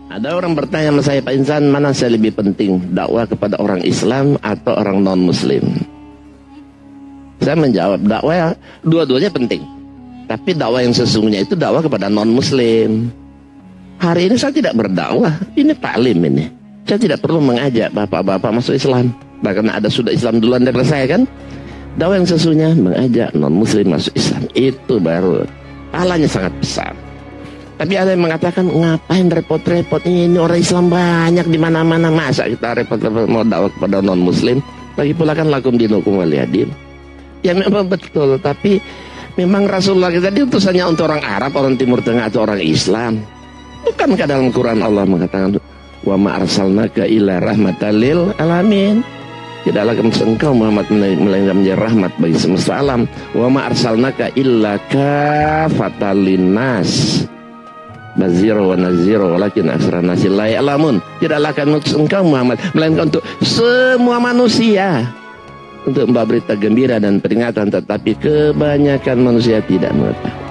Ada orang bertanya sama saya, Pak Insan, mana saya lebih penting, dakwah kepada orang Islam atau orang non-Muslim? Saya menjawab, dakwah dua-duanya penting. Tapi dakwah yang sesungguhnya itu dakwah kepada non-Muslim. Hari ini saya tidak berdakwah, ini taklim ini. Saya tidak perlu mengajak bapak-bapak masuk Islam. Bahkan ada sudah Islam duluan dari saya kan. Dakwah yang sesungguhnya mengajak non-Muslim masuk Islam. Itu baru pahalanya sangat besar. Tapi ada yang mengatakan, ngapain repot-repot ini orang Islam banyak di mana-mana, masa kita repot-repot mau dakwah kepada non-Muslim? Lagi pula kan lakum dinukum waliyadin. Ya memang betul, tapi memang Rasulullah kita diutusannya untuk orang Arab, orang Timur Tengah atau orang Islam. Bukankah dalam Quran Allah mengatakan, wa ma arsalnaka illa rahmatan lil alamin. Tidaklah engkau Muhammad melainkan menjadi rahmat bagi semesta alam. Wa ma arsalnaka illa kafatan linnas. Baziro wa naziro walakin aksara nasi la ya'lamun. Tidaklah akan mengutus engkau Muhammad melainkan untuk semua manusia, untuk membawa berita gembira dan peringatan, tetapi kebanyakan manusia tidak mengetahui.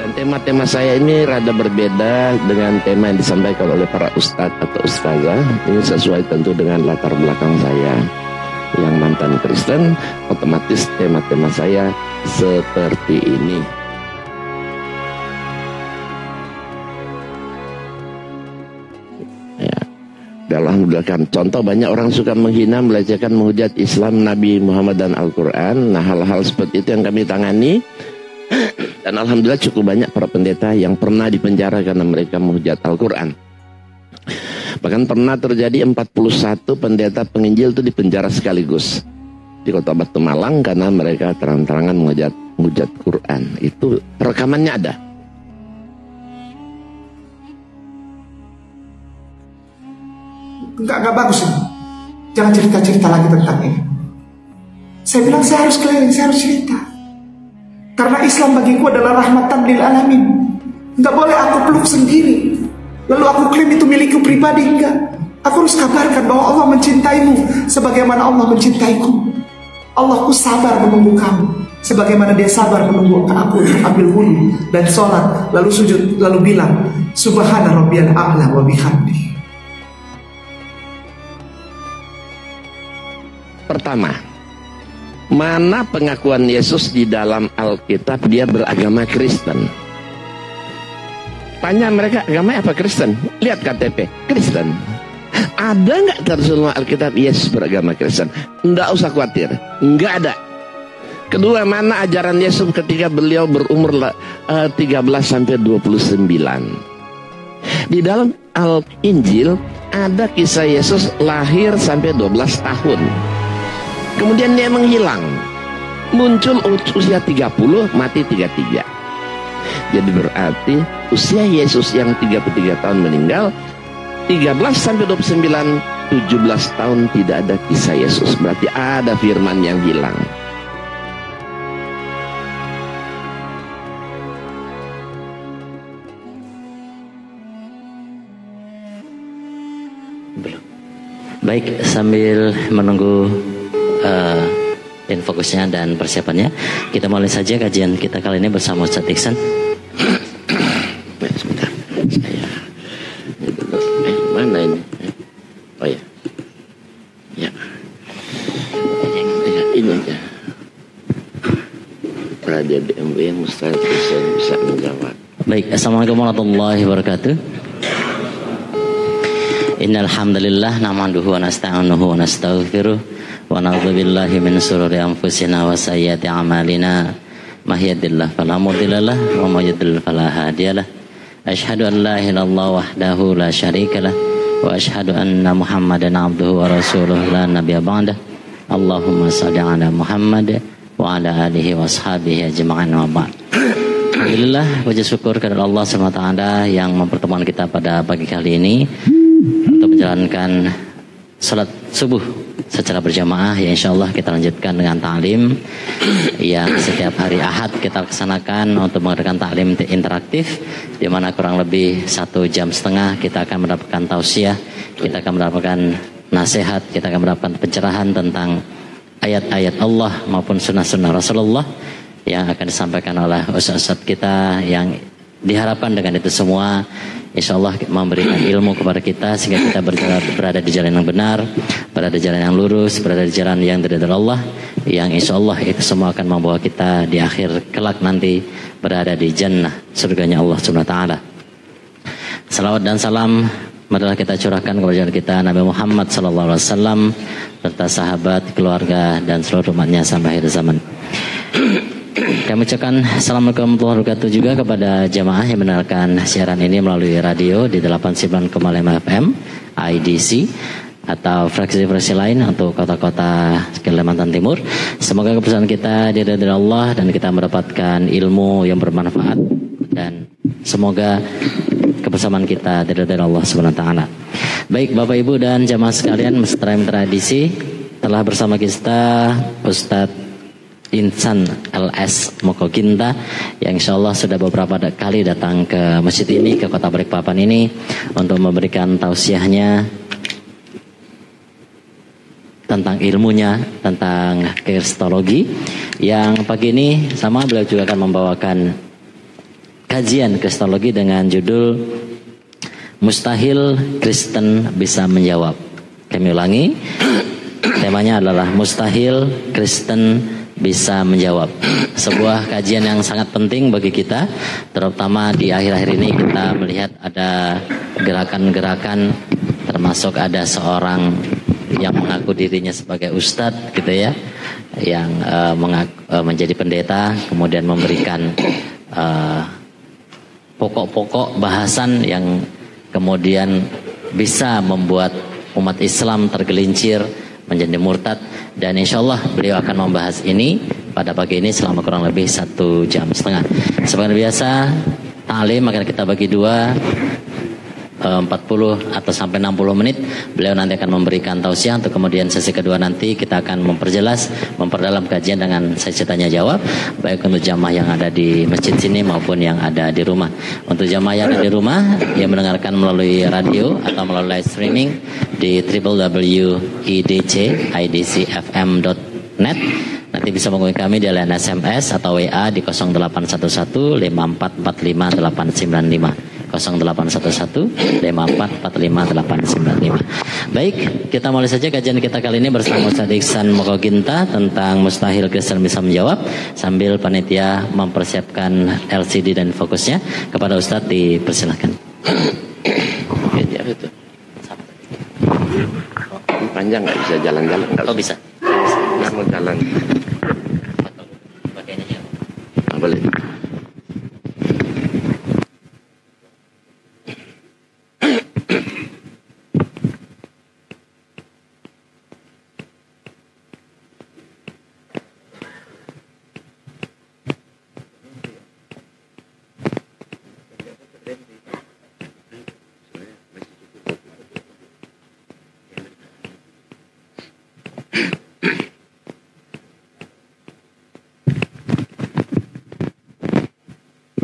Dan tema-tema saya ini rada berbeda dengan tema yang disampaikan oleh para ustadz atau ustazah. Ini sesuai tentu dengan latar belakang saya yang mantan Kristen, otomatis tema-tema saya seperti ini. Ya, alhamdulillah kan. Contoh banyak orang suka menghina, melecehkan, menghujat Islam, Nabi Muhammad dan Al-Quran. Nah, hal-hal seperti itu yang kami tangani. Dan alhamdulillah cukup banyak para pendeta yang pernah dipenjara karena mereka menghujat Al-Quran. Bahkan pernah terjadi 41 pendeta penginjil itu dipenjara sekaligus di kota Batu Malang karena mereka terang-terangan menghujat Quran. Itu rekamannya ada. Enggak bagus ini. Jangan cerita-cerita lagi tentang ini. Saya bilang saya harus keliling, saya harus cerita. Karena Islam bagiku adalah rahmatan lil alamin. Enggak boleh aku peluk sendiri lalu aku klaim itu milikku pribadi. Enggak. Aku harus kabarkan bahwa Allah mencintaimu sebagaimana Allah mencintaiku. Allahku sabar menunggu kamu sebagaimana dia sabar menunggu aku untuk ambil wudhu dan sholat, lalu sujud, lalu bilang subhana rabbiyal a'la wa bihamdi. Pertama, mana pengakuan Yesus di dalam Alkitab dia beragama Kristen? Tanya mereka, agamanya apa? Kristen. Lihat KTP, Kristen. Ada nggak tersusun Alkitab Yesus beragama Kristen? Nggak usah khawatir, nggak ada. Kedua, mana ajaran Yesus ketika beliau berumur 13 sampai 29? Di dalam Al-Injil ada kisah Yesus lahir sampai 12 tahun. Kemudian dia menghilang. Muncul usia 30, mati 33. Jadi berarti usia Yesus yang 33 tahun meninggal, 13 sampai 29, 17 tahun tidak ada kisah Yesus. Berarti ada firman yang hilang. Baik, sambil menunggu fokusnya dan persiapannya, kita mulai saja kajian kita kali ini bersama Ustaz Iksan. Sebentar, mana ini? Oh ya, ya, ini aja. Radio DMW yang mustahil bisa menjawab. Baik, assalamualaikum warahmatullahi wabarakatuh. Innal hamdalillah nahmaduhu wa nasta'inuhu wa nastaghfiruh wa na'udzu billahi min shururi anfusina wa sayyiati a'malina may yahdihillahu fala mudhillalah wa may yudhlil fala hadiyalah. Asyhadu an la ilaha illallah wahdahu la syarikalah wa asyhadu anna Muhammadan abduhu wa rasuluh la nabiyya ba'dah. Allahumma shalli ala Muhammad wa ala alihi wa ashabihi ajma'in wa ba'd. Alhamdulillah, puji syukur kepada Allah SWT yang mempertemukan kita pada pagi kali ini untuk menjalankan salat subuh secara berjamaah. Ya, insyaallah kita lanjutkan dengan ta'lim yang setiap hari Ahad kita laksanakan untuk mengadakan ta'lim interaktif, di mana kurang lebih 1,5 jam kita akan mendapatkan tausiah, kita akan mendapatkan nasihat, kita akan mendapatkan pencerahan tentang ayat-ayat Allah maupun sunnah-sunnah Rasulullah yang akan disampaikan oleh ustaz-ustaz kita, yang diharapkan dengan itu semua insya Allah memberikan ilmu kepada kita sehingga kita berada di jalan yang benar, berada di jalan yang lurus, berada di jalan yang dari Allah, yang insya Allah itu semua akan membawa kita di akhir kelak nanti berada di jannah surganya Allah Subhanahu wa taala. Salawat dan salam marilah kita curahkan kepada kita Nabi Muhammad sallallahu alaihi wasallam serta sahabat, keluarga dan seluruh umatnya sampai akhir zaman. Kami ucapkan assalamualaikum warahmatullahi wabarakatuh juga kepada jamaah yang mendengarkan siaran ini melalui radio di 89,5 FM IDC atau fraksi-fraksi lain untuk kota-kota Kalimantan Timur. Semoga kebersamaan kita diridhoi Allah dan kita mendapatkan ilmu yang bermanfaat, dan semoga kebersamaan kita diridhoi Allah Subhanahu wa taala. Baik Bapak Ibu dan jamaah sekalian, mitra edisi telah bersama kita Ustadz Insan LS Mokoginta yang insya Allah sudah beberapa kali datang ke masjid ini, ke kota Balikpapan ini untuk memberikan tausiahnya tentang ilmunya, tentang kristologi. Yang pagi ini sama beliau juga akan membawakan kajian kristologi dengan judul Mustahil Kristen Bisa Menjawab. Kami ulangi, temanya adalah Mustahil Kristen Bisa Menjawab. Sebuah kajian yang sangat penting bagi kita, terutama di akhir-akhir ini kita melihat ada gerakan-gerakan, termasuk ada seorang yang mengaku dirinya sebagai ustadz gitu ya, yang menjadi pendeta, kemudian memberikan pokok-pokok bahasan yang kemudian bisa membuat umat Islam tergelincir menjadi murtad. Dan insya Allah beliau akan membahas ini pada pagi ini selama kurang lebih 1,5 jam. Seperti biasa ta'lim akan kita bagi dua, 40 atau sampai 60 menit. Beliau nanti akan memberikan tausiah, untuk kemudian sesi kedua nanti kita akan memperdalam kajian dengan sesi tanya jawab, baik untuk jamaah yang ada di masjid sini maupun yang ada di rumah. Untuk jamaah yang ada di rumah yang mendengarkan melalui radio atau melalui live streaming di www.idcfm.net, nanti bisa menghubungi kami di line SMS atau WA di 0811 5445 895. 0811-5445-895. Baik, kita mulai saja kajian kita kali ini bersama Ustaz Ihsan Mokoginta tentang Mustahil Kristen Bisa Menjawab, sambil panitia mempersiapkan LCD dan fokusnya. Kepada Ustaz dipersilakan. Panjang nggak bisa jalan-jalan? Oh bisa. Nggak mau jalan. Boleh.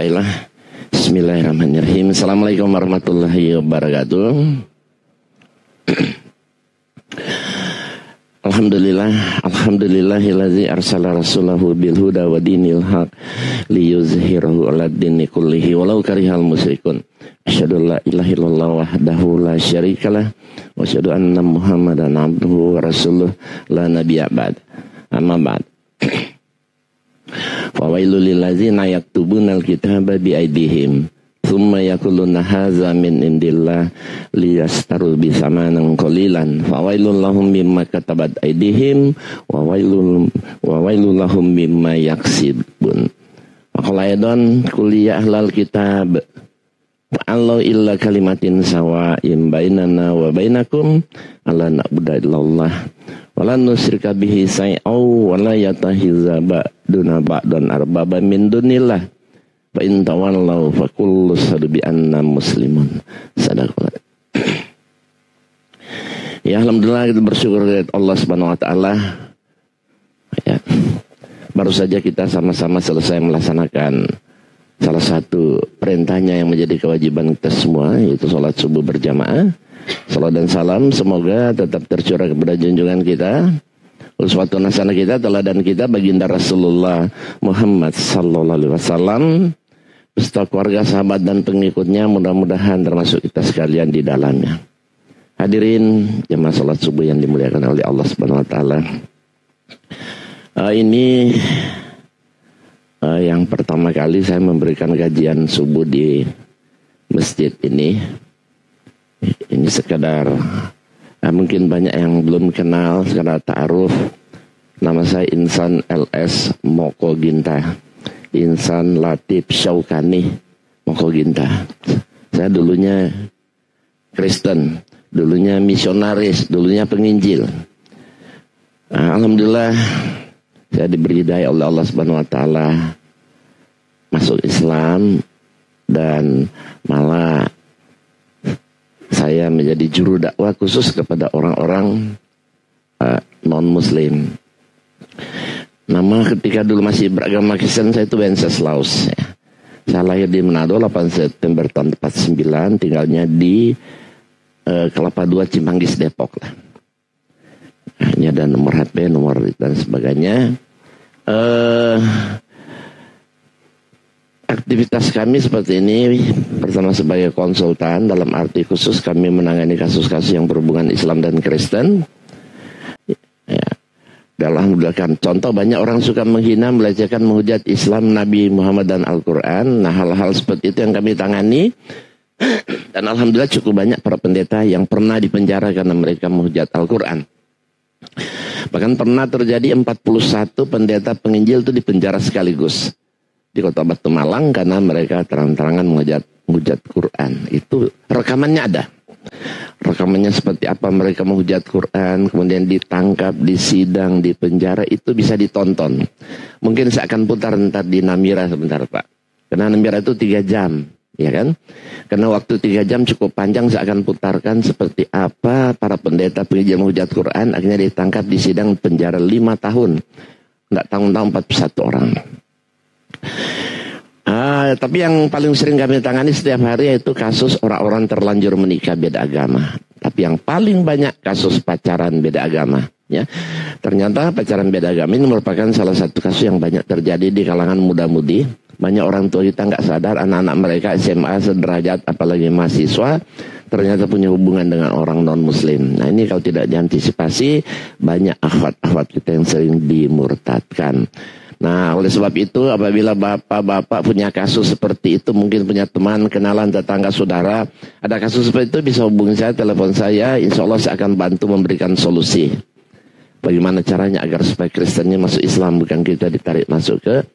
Baiklah, bismillahirrahmanirrahim. Assalamualaikum warahmatullahi wabarakatuh. Alhamdulillahillazi arsala rasulahu bil huda wa dinil haq liyuzhirahu 'alad dini kullihi walau karihal musyrikun. Asyhadu an la ilaha illallah wahdahu la syarikalah wa asyhadu anna Muhammadan abduhu wa rasuluh la nabiyya ba'd. Amma ba'd. Fawailul lil ladzina yaktubunal kitaba bi aydihim thumma yaquluna hadza min indillah liyastaru bi samanan qalilan fawailul lahum mimma katabat aydihim wa wailul lahum mimma yaksibun. Maqala aidan kuliya ahlal kitab Allah illa kalimatin sawa'in bainana wa bainakum alla na'budu illallah wala nusyrika bihi syai'aw wala yatahizza ba'duna ba'dan arbaba min dunillah fa in tawallaw faqul sadu bi anna muslimun. Sadaqallah. Ya, alhamdulillah kita bersyukur kepada Allah Subhanahu wa taala. Ya. Baru saja kita sama-sama selesai melaksanakan salah satu perintahnya yang menjadi kewajiban kita semua, yaitu sholat subuh berjamaah. Salam dan salam semoga tetap tercurah kepada junjungan kita Uswatun hasanah kita, teladan kita baginda Rasulullah Muhammad sallallahu alaihi wasallam beserta keluarga, sahabat dan pengikutnya, mudah-mudahan termasuk kita sekalian di dalamnya. Hadirin jemaah salat subuh yang dimuliakan oleh Allah Subhanahu wa taala. Ini yang pertama kali saya memberikan kajian subuh di masjid ini. Ini sekedar mungkin banyak yang belum kenal, sekedar ta'aruf. Nama saya Insan LS Moko Ginta, Insan Latif Syaukani Moko Ginta. Saya dulunya Kristen, dulunya misionaris, dulunya penginjil. Alhamdulillah saya diberi hidayah oleh Allah Subhanahu wa taala masuk Islam, dan malah saya menjadi juru dakwah khusus kepada orang-orang non-muslim. Nama ketika dulu masih beragama Kristen saya itu Wenceslaus ya. Saya lahir di Manado 8 September tahun 49, tinggalnya di Kelapa II Cimanggis Depok lah. Ini ada nomor HP, nomor dan sebagainya. Aktivitas kami seperti ini, pertama sebagai konsultan, dalam arti khusus kami menangani kasus-kasus yang berhubungan Islam dan Kristen. Ya, dalam kan contoh, banyak orang suka menghina, melecehkan, menghujat Islam, Nabi Muhammad dan Al-Quran. Nah, hal-hal seperti itu yang kami tangani. Dan alhamdulillah cukup banyak para pendeta yang pernah dipenjara karena mereka menghujat Al-Quran. Bahkan pernah terjadi 41 pendeta penginjil itu dipenjara sekaligus di Kota Batu Malang karena mereka terang-terangan menghujat Quran. Itu rekamannya ada. Rekamannya seperti apa mereka menghujat Quran, kemudian ditangkap, disidang, dipenjara, itu bisa ditonton. Mungkin saya akan putar ntar di Namira sebentar Pak. Karena Namira itu 3 jam, ya kan? Karena waktu 3 jam cukup panjang, saya akan putarkan seperti apa para pendeta penginjil menghujat Quran, akhirnya ditangkap, disidang, penjara 5 tahun. Nggak tanggung-tanggung 41 orang. Tapi yang paling sering kami tangani setiap hari yaitu kasus orang-orang terlanjur menikah beda agama. Tapi yang paling banyak kasus pacaran beda agama. Ya, ternyata pacaran beda agama ini merupakan salah satu kasus yang banyak terjadi di kalangan muda-mudi. Banyak orang tua kita nggak sadar anak-anak mereka SMA sederajat, apalagi mahasiswa, ternyata punya hubungan dengan orang non-muslim. Nah ini kalau tidak diantisipasi, banyak akhwat-akhwat kita yang sering dimurtadkan. Nah, oleh sebab itu apabila bapak-bapak punya kasus seperti itu, mungkin punya teman, kenalan, tetangga, saudara, ada kasus seperti itu, bisa hubungi saya, telepon saya, insya Allah saya akan bantu memberikan solusi. Bagaimana caranya agar supaya Kristennya masuk Islam, bukan kita ditarik masuk ke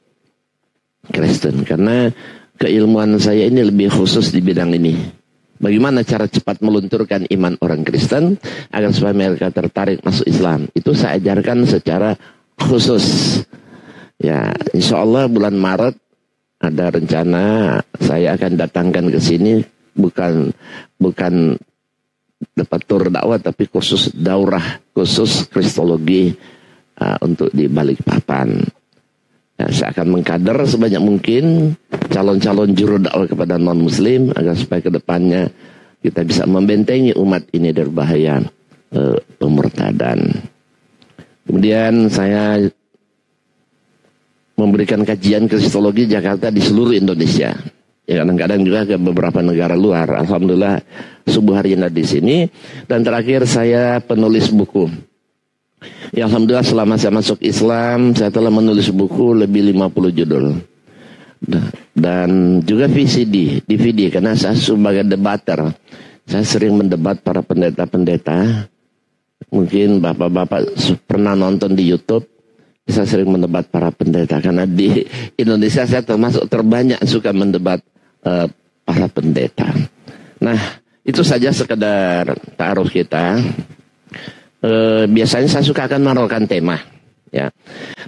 Kristen. Karena keilmuan saya ini lebih khusus di bidang ini. Bagaimana cara cepat melunturkan iman orang Kristen, agar supaya mereka tertarik masuk Islam. Itu saya ajarkan secara khusus. Ya, insya Allah bulan Maret ada rencana saya akan datangkan ke sini, bukan dapat tur dakwah, tapi khusus daurah, khusus kristologi untuk di Balikpapan. Ya, saya akan mengkader sebanyak mungkin calon-calon juru dakwah kepada non-muslim agar supaya ke depannya kita bisa membentengi umat ini dari bahaya pemurtadan. Kemudian saya memberikan kajian kristologi Jakarta di seluruh Indonesia. Ya, kadang-kadang juga ke beberapa negara luar. Alhamdulillah subuh hari ini di sini. Dan terakhir saya penulis buku. Ya alhamdulillah selama saya masuk Islam, saya telah menulis buku lebih 50 judul. Dan juga VCD, DVD, karena saya sebagai debater. Saya sering mendebat para pendeta-pendeta. Mungkin bapak-bapak pernah nonton di YouTube. Saya sering mendebat para pendeta, karena di Indonesia saya termasuk terbanyak suka mendebat para pendeta. Nah, itu saja sekedar ta'aruf kita. Biasanya saya suka akan menaruhkan tema, ya.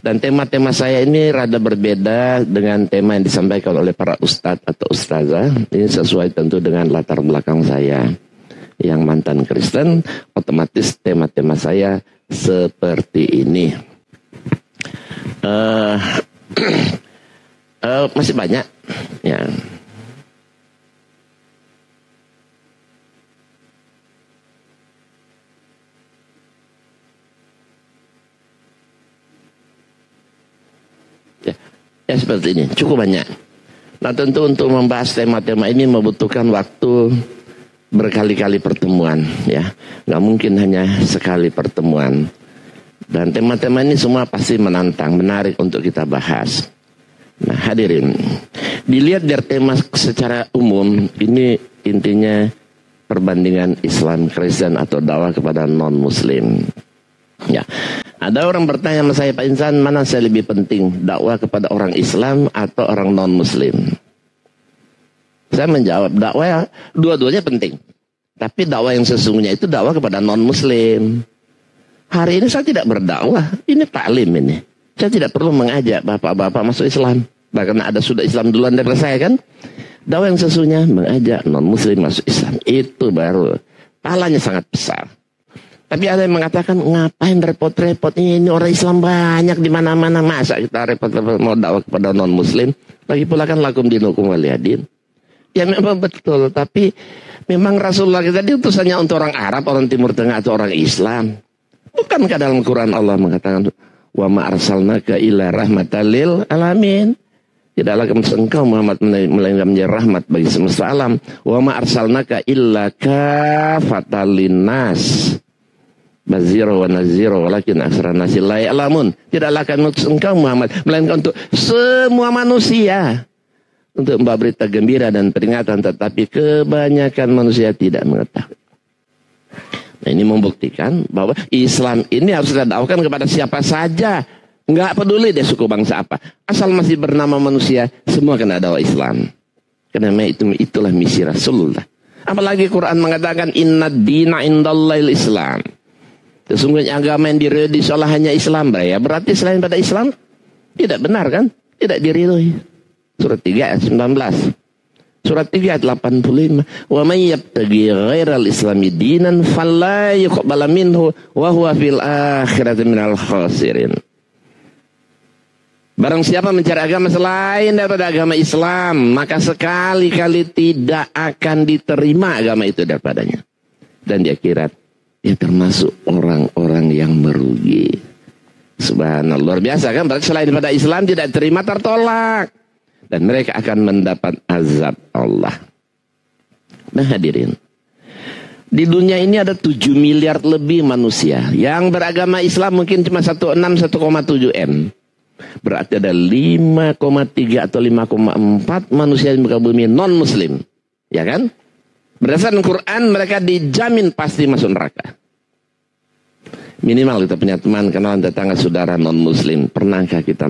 Dan tema-tema saya ini rada berbeda dengan tema yang disampaikan oleh para ustadz atau ustazah. Ini sesuai tentu dengan latar belakang saya yang mantan Kristen. Otomatis tema-tema saya seperti ini. Masih banyak, ya. Ya seperti ini, cukup banyak. Nah tentu untuk membahas tema-tema ini membutuhkan waktu berkali-kali pertemuan, ya. Nggak mungkin hanya sekali pertemuan. Dan tema-tema ini semua pasti menantang, menarik untuk kita bahas. Nah hadirin, dilihat dari tema secara umum, ini intinya perbandingan Islam Kristen atau dakwah kepada non-Muslim. Ya, ada orang bertanya sama saya, Pak Insan, mana saya lebih penting, dakwah kepada orang Islam atau orang non-Muslim? Saya menjawab, dakwah dua-duanya penting. Tapi dakwah yang sesungguhnya itu dakwah kepada non-Muslim. Hari ini saya tidak berdakwah, ini taklim ini. Saya tidak perlu mengajak bapak-bapak masuk Islam. Bahkan ada sudah Islam duluan dari saya kan. Dakwah yang sesungguhnya mengajak non-Muslim masuk Islam. Itu baru pahalanya sangat besar. Tapi ada yang mengatakan, ngapain repot-repot ini orang Islam banyak di mana-mana, masa kita repot-repot mau dakwah kepada non-Muslim? Lagi pula kan lakum dinukum waliyadin. Ya memang betul, tapi memang Rasulullah kita diutusannya untuk orang Arab, orang Timur Tengah atau orang Islam. Bukankah dalam Quran Allah mengatakan, wa ma arsalnaka illa rahmatan lil alamin. Tidaklah engkau Muhammad melainkan menjadi rahmat bagi semesta alam. Wa ma arsalnaka illa kafatan linnas. Baziro wa naziro walakin aksara nasi la ya'lamun. Tidaklah kami mengutus engkau Muhammad melainkan untuk semua manusia, untuk membawa berita gembira dan peringatan, tetapi kebanyakan manusia tidak mengetahui. Nah ini membuktikan bahwa Islam ini harus kita dakwakan kepada siapa saja. Enggak peduli deh suku bangsa apa. Asal masih bernama manusia, semua kena dakwah Islam. Karena itulah misi Rasulullah. Apalagi Quran mengatakan inna dina indallahil Islam. Sesungguhnya agama yang diridhoi seolah hanya Islam, ya. Berarti selain pada Islam tidak benar kan? Tidak diridhoi. Surat 3 ayat 19. Surat 3 ayat 85. Wa may yabtaghi ghairal islami dinan fala yuqbala minhu wa huwa fil akhirati minal khasirin. Barang siapa mencari agama selain daripada agama Islam, maka sekali-kali tidak akan diterima agama itu daripadanya. Dan di akhirat dia termasuk orang-orang yang merugi. Subhanallah, luar biasa kan? Berarti selain daripada Islam tidak terima, tertolak. Dan mereka akan mendapat azab Allah. Nah hadirin, di dunia ini ada 7 miliar lebih manusia. Yang beragama Islam mungkin cuma 1,7 M. Berarti ada 5,3 atau 5,4 manusia di muka bumi non-Muslim. Ya kan? Berdasarkan Quran mereka dijamin pasti masuk neraka. Minimal kita punya teman, kenalan, tetangga, saudara non-Muslim. Pernahkah kita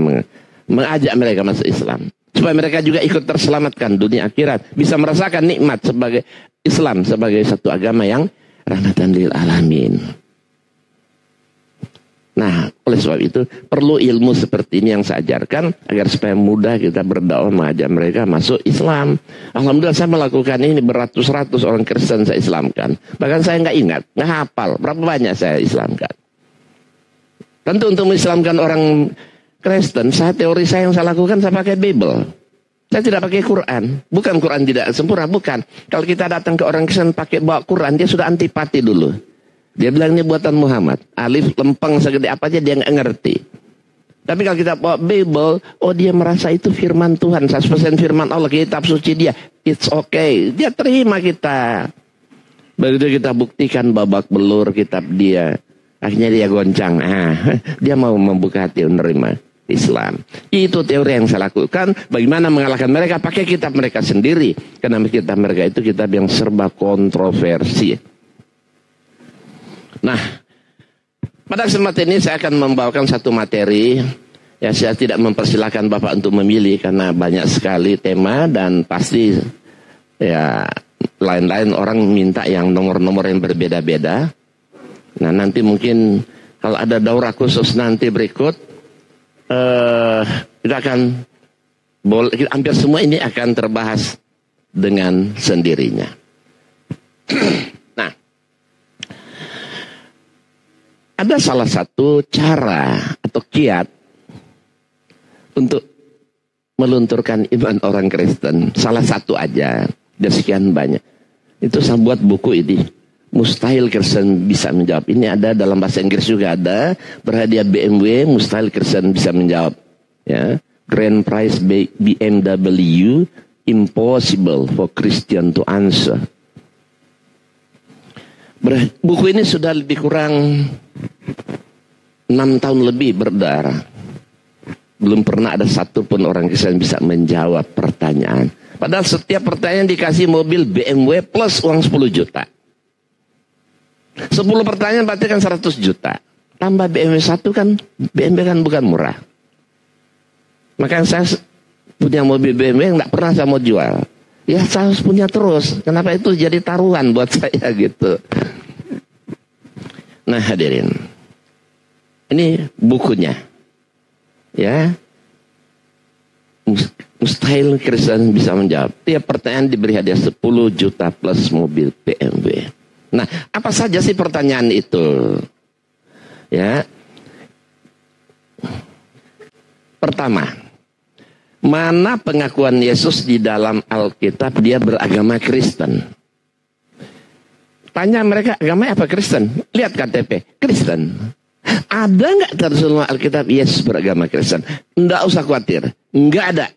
mengajak mereka masuk Islam? Supaya mereka juga ikut terselamatkan dunia akhirat. Bisa merasakan nikmat sebagai Islam, sebagai satu agama yang rahmatan lil alamin. Nah, oleh sebab itu perlu ilmu seperti ini yang saya ajarkan agar supaya mudah kita berdakwah mengajak mereka masuk Islam. Alhamdulillah saya melakukan ini beratus-ratus orang Kristen saya Islamkan. Bahkan saya nggak ingat, nggak hafal berapa banyak saya Islamkan. Tentu untuk mengislamkan orang Kristen, teori saya yang saya lakukan saya pakai Bible. Saya tidak pakai Quran. Bukan Quran tidak sempurna, bukan. Kalau kita datang ke orang Kristen pakai bawa Quran, dia sudah antipati dulu. Dia bilang ini buatan Muhammad. Alif lempeng segede apa aja dia nggak ngerti. Tapi kalau kita bawa Bible, oh dia merasa itu firman Tuhan, 100% firman Allah, kitab suci dia. It's okay. Dia terima kita. Begitu kita buktikan babak belur kitab dia, akhirnya dia goncang. Dia mau membuka hati menerima Islam. Itu teori yang saya lakukan. Bagaimana mengalahkan mereka? Pakai kitab mereka sendiri. Karena kitab mereka itu kitab yang serba kontroversi. Nah, pada kesempatan ini saya akan membawakan satu materi. Ya, saya tidak mempersilahkan Bapak untuk memilih karena banyak sekali tema dan pasti ya lain-lain orang minta yang nomor-nomor yang berbeda-beda. Nah, nanti mungkin kalau ada daurah khusus nanti berikut kita akan hampir semua ini akan terbahas dengan sendirinya. Nah, ada salah satu cara atau kiat untuk melunturkan iman orang Kristen. Salah satu aja, dan sekian banyak. Itu saya buat buku ini. Mustahil Kristen bisa menjawab. Ini ada dalam bahasa Inggris juga ada. Berhadiah BMW, mustahil Kristen bisa menjawab. Ya, Grand Prize BMW, impossible for Christian to answer. Buku ini sudah lebih kurang 6 tahun lebih berdarah. Belum pernah ada satupun orang Kristen bisa menjawab pertanyaan. Padahal setiap pertanyaan dikasih mobil BMW plus uang 10 juta. 10 pertanyaan berarti kan 100 juta. Tambah BMW 1 kan, BMW kan bukan murah. Makanya saya punya mobil BMW yang gak pernah saya mau jual. Ya saya harus punya terus. Kenapa itu jadi taruhan buat saya gitu. Nah hadirin. Ini bukunya. Ya. Mustahil Kristen bisa menjawab. Tiap pertanyaan diberi hadiah 10 juta plus mobil BMW. Nah, apa saja sih pertanyaan itu? Ya. Pertama, mana pengakuan Yesus di dalam Alkitab dia beragama Kristen? Tanya mereka agamanya apa Kristen? Lihat KTP, Kristen. Ada nggak tertulis Alkitab Yesus beragama Kristen? Nggak usah khawatir, nggak ada.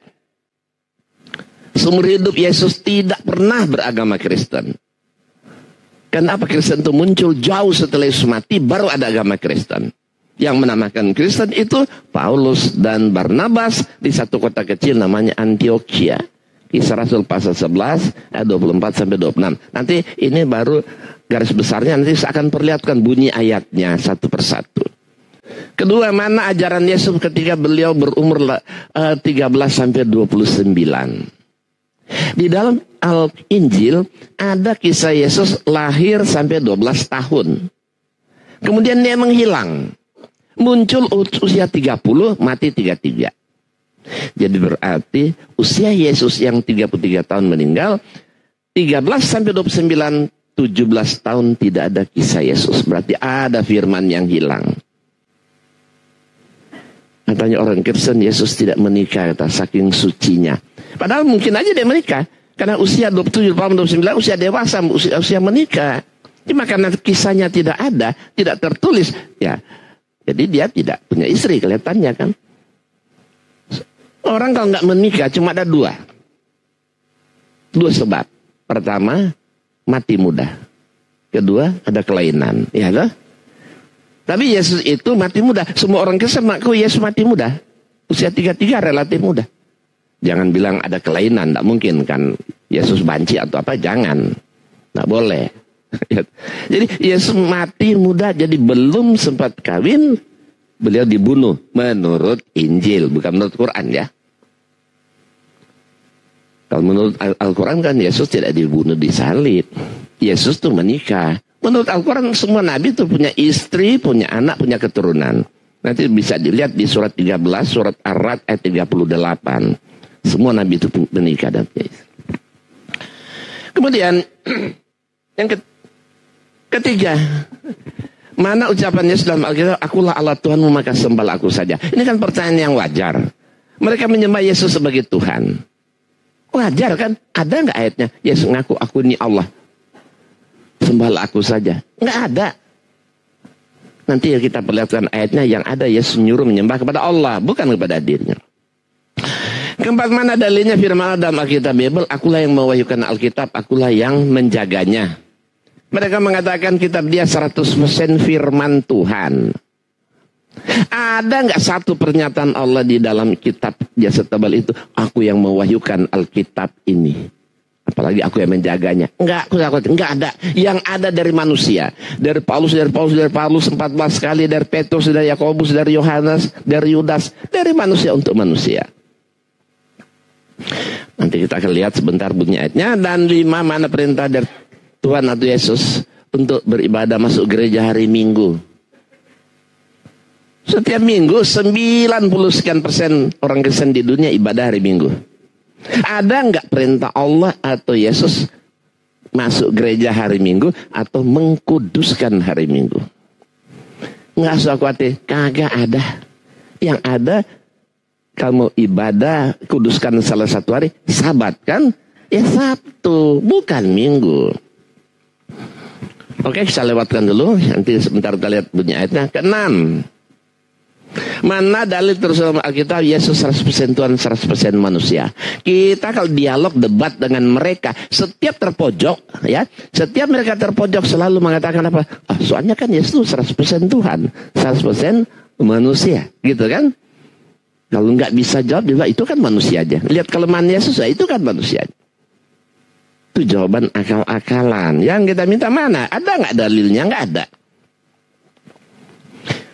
Seumur hidup Yesus tidak pernah beragama Kristen. Kenapa Kristen itu muncul jauh setelah Yesus mati, baru ada agama Kristen. Yang menamakan Kristen itu Paulus dan Barnabas di satu kota kecil namanya Antioquia. Kisah Rasul pasal 11 ayat 24 sampai 26. Nanti ini baru garis besarnya, nanti saya akan perlihatkan bunyi ayatnya satu persatu. Kedua, mana ajaran Yesus ketika beliau berumur 13 sampai 29. Di dalam Al-Injil ada kisah Yesus lahir sampai 12 tahun. Kemudian dia menghilang. Muncul usia 30, mati 33. Jadi berarti usia Yesus yang 33 tahun meninggal, 13 sampai 29, 17 tahun tidak ada kisah Yesus. Berarti ada firman yang hilang. Katanya orang Kristen, Yesus tidak menikah, kata, saking sucinya. Padahal mungkin aja dia menikah. Karena usia 27, 29, usia dewasa, usia menikah. Cuma karena kisahnya tidak ada, tidak tertulis, ya. Jadi dia tidak punya istri kelihatannya kan. Orang kalau nggak menikah cuma ada dua sebab. Pertama, mati muda. Kedua, ada kelainan. Ya kan? Tapi Yesus itu mati muda. Semua orang Kristen mengaku Yesus mati muda. Usia 33 relatif muda. Jangan bilang ada kelainan, tidak mungkin kan. Yesus banci atau apa, jangan. Tidak boleh. Jadi Yesus mati muda, jadi belum sempat kawin, beliau dibunuh menurut Injil, bukan menurut Quran ya. Kalau menurut Al-Quran kan Yesus tidak dibunuh, disalib. Yesus tuh menikah. Menurut Al-Quran semua nabi tuh punya istri, punya anak, punya keturunan. Nanti bisa dilihat di surat 13, surat Ar-Ra'd ayat 38. Semua nabi itu menikah dan punya istri. Kemudian yang ketiga, mana ucapan Yesus dalam Alkitab, akulah Allah Tuhanmu maka sembahlah aku saja. Ini kan pertanyaan yang wajar. Mereka menyembah Yesus sebagai Tuhan. Wajar kan? Ada nggak ayatnya? Yesus ngaku, aku ini Allah. Sembahlah aku saja. Nggak ada. Nanti kita perlihatkan ayatnya, yang ada Yesus menyuruh menyembah kepada Allah, bukan kepada dirinya. Keempat, mana dalilnya firman Allah dalam Alkitab Bible, akulah yang mewahyukan Alkitab, akulah yang menjaganya. Mereka mengatakan kitab dia 100% firman Tuhan. Ada nggak satu pernyataan Allah di dalam kitab dia setebal itu, aku yang mewahyukan Alkitab ini, apalagi aku yang menjaganya? Enggak ada. Yang ada dari manusia, dari Paulus 14 kali, dari Petrus, dari Yakobus, dari Yohanes, dari Yudas, dari manusia untuk manusia. Nanti kita akan lihat sebentar bunyi ayatnya. Dan 5, mana perintah dari Tuhan atau Yesus untuk beribadah masuk gereja hari Minggu. Setiap minggu 90% orang Kristen di dunia ibadah hari Minggu. Ada nggak perintah Allah atau Yesus masuk gereja hari Minggu atau mengkuduskan hari Minggu? Nggak usah khawatir, kagak ada. Yang ada, kamu ibadah kuduskan salah satu hari, Sabat kan? Ya Sabtu, bukan Minggu. Oke, kita lewatkan dulu. Nanti sebentar kita lihat bunyi ayatnya. Keenam, Mana dalil terus dalam Alkitab Yesus 100% Tuhan 100% manusia. Kita kalau dialog debat dengan mereka, setiap terpojok ya, setiap mereka terpojok selalu mengatakan apa? Soalnya kan Yesus 100% Tuhan, 100% manusia, gitu kan? Kalau nggak bisa jawab juga itu kan manusia aja. Lihat kelemahan Yesus ya, itu kan manusia. Itu jawaban akal-akalan. Yang kita minta mana? Ada nggak dalilnya? Nggak ada.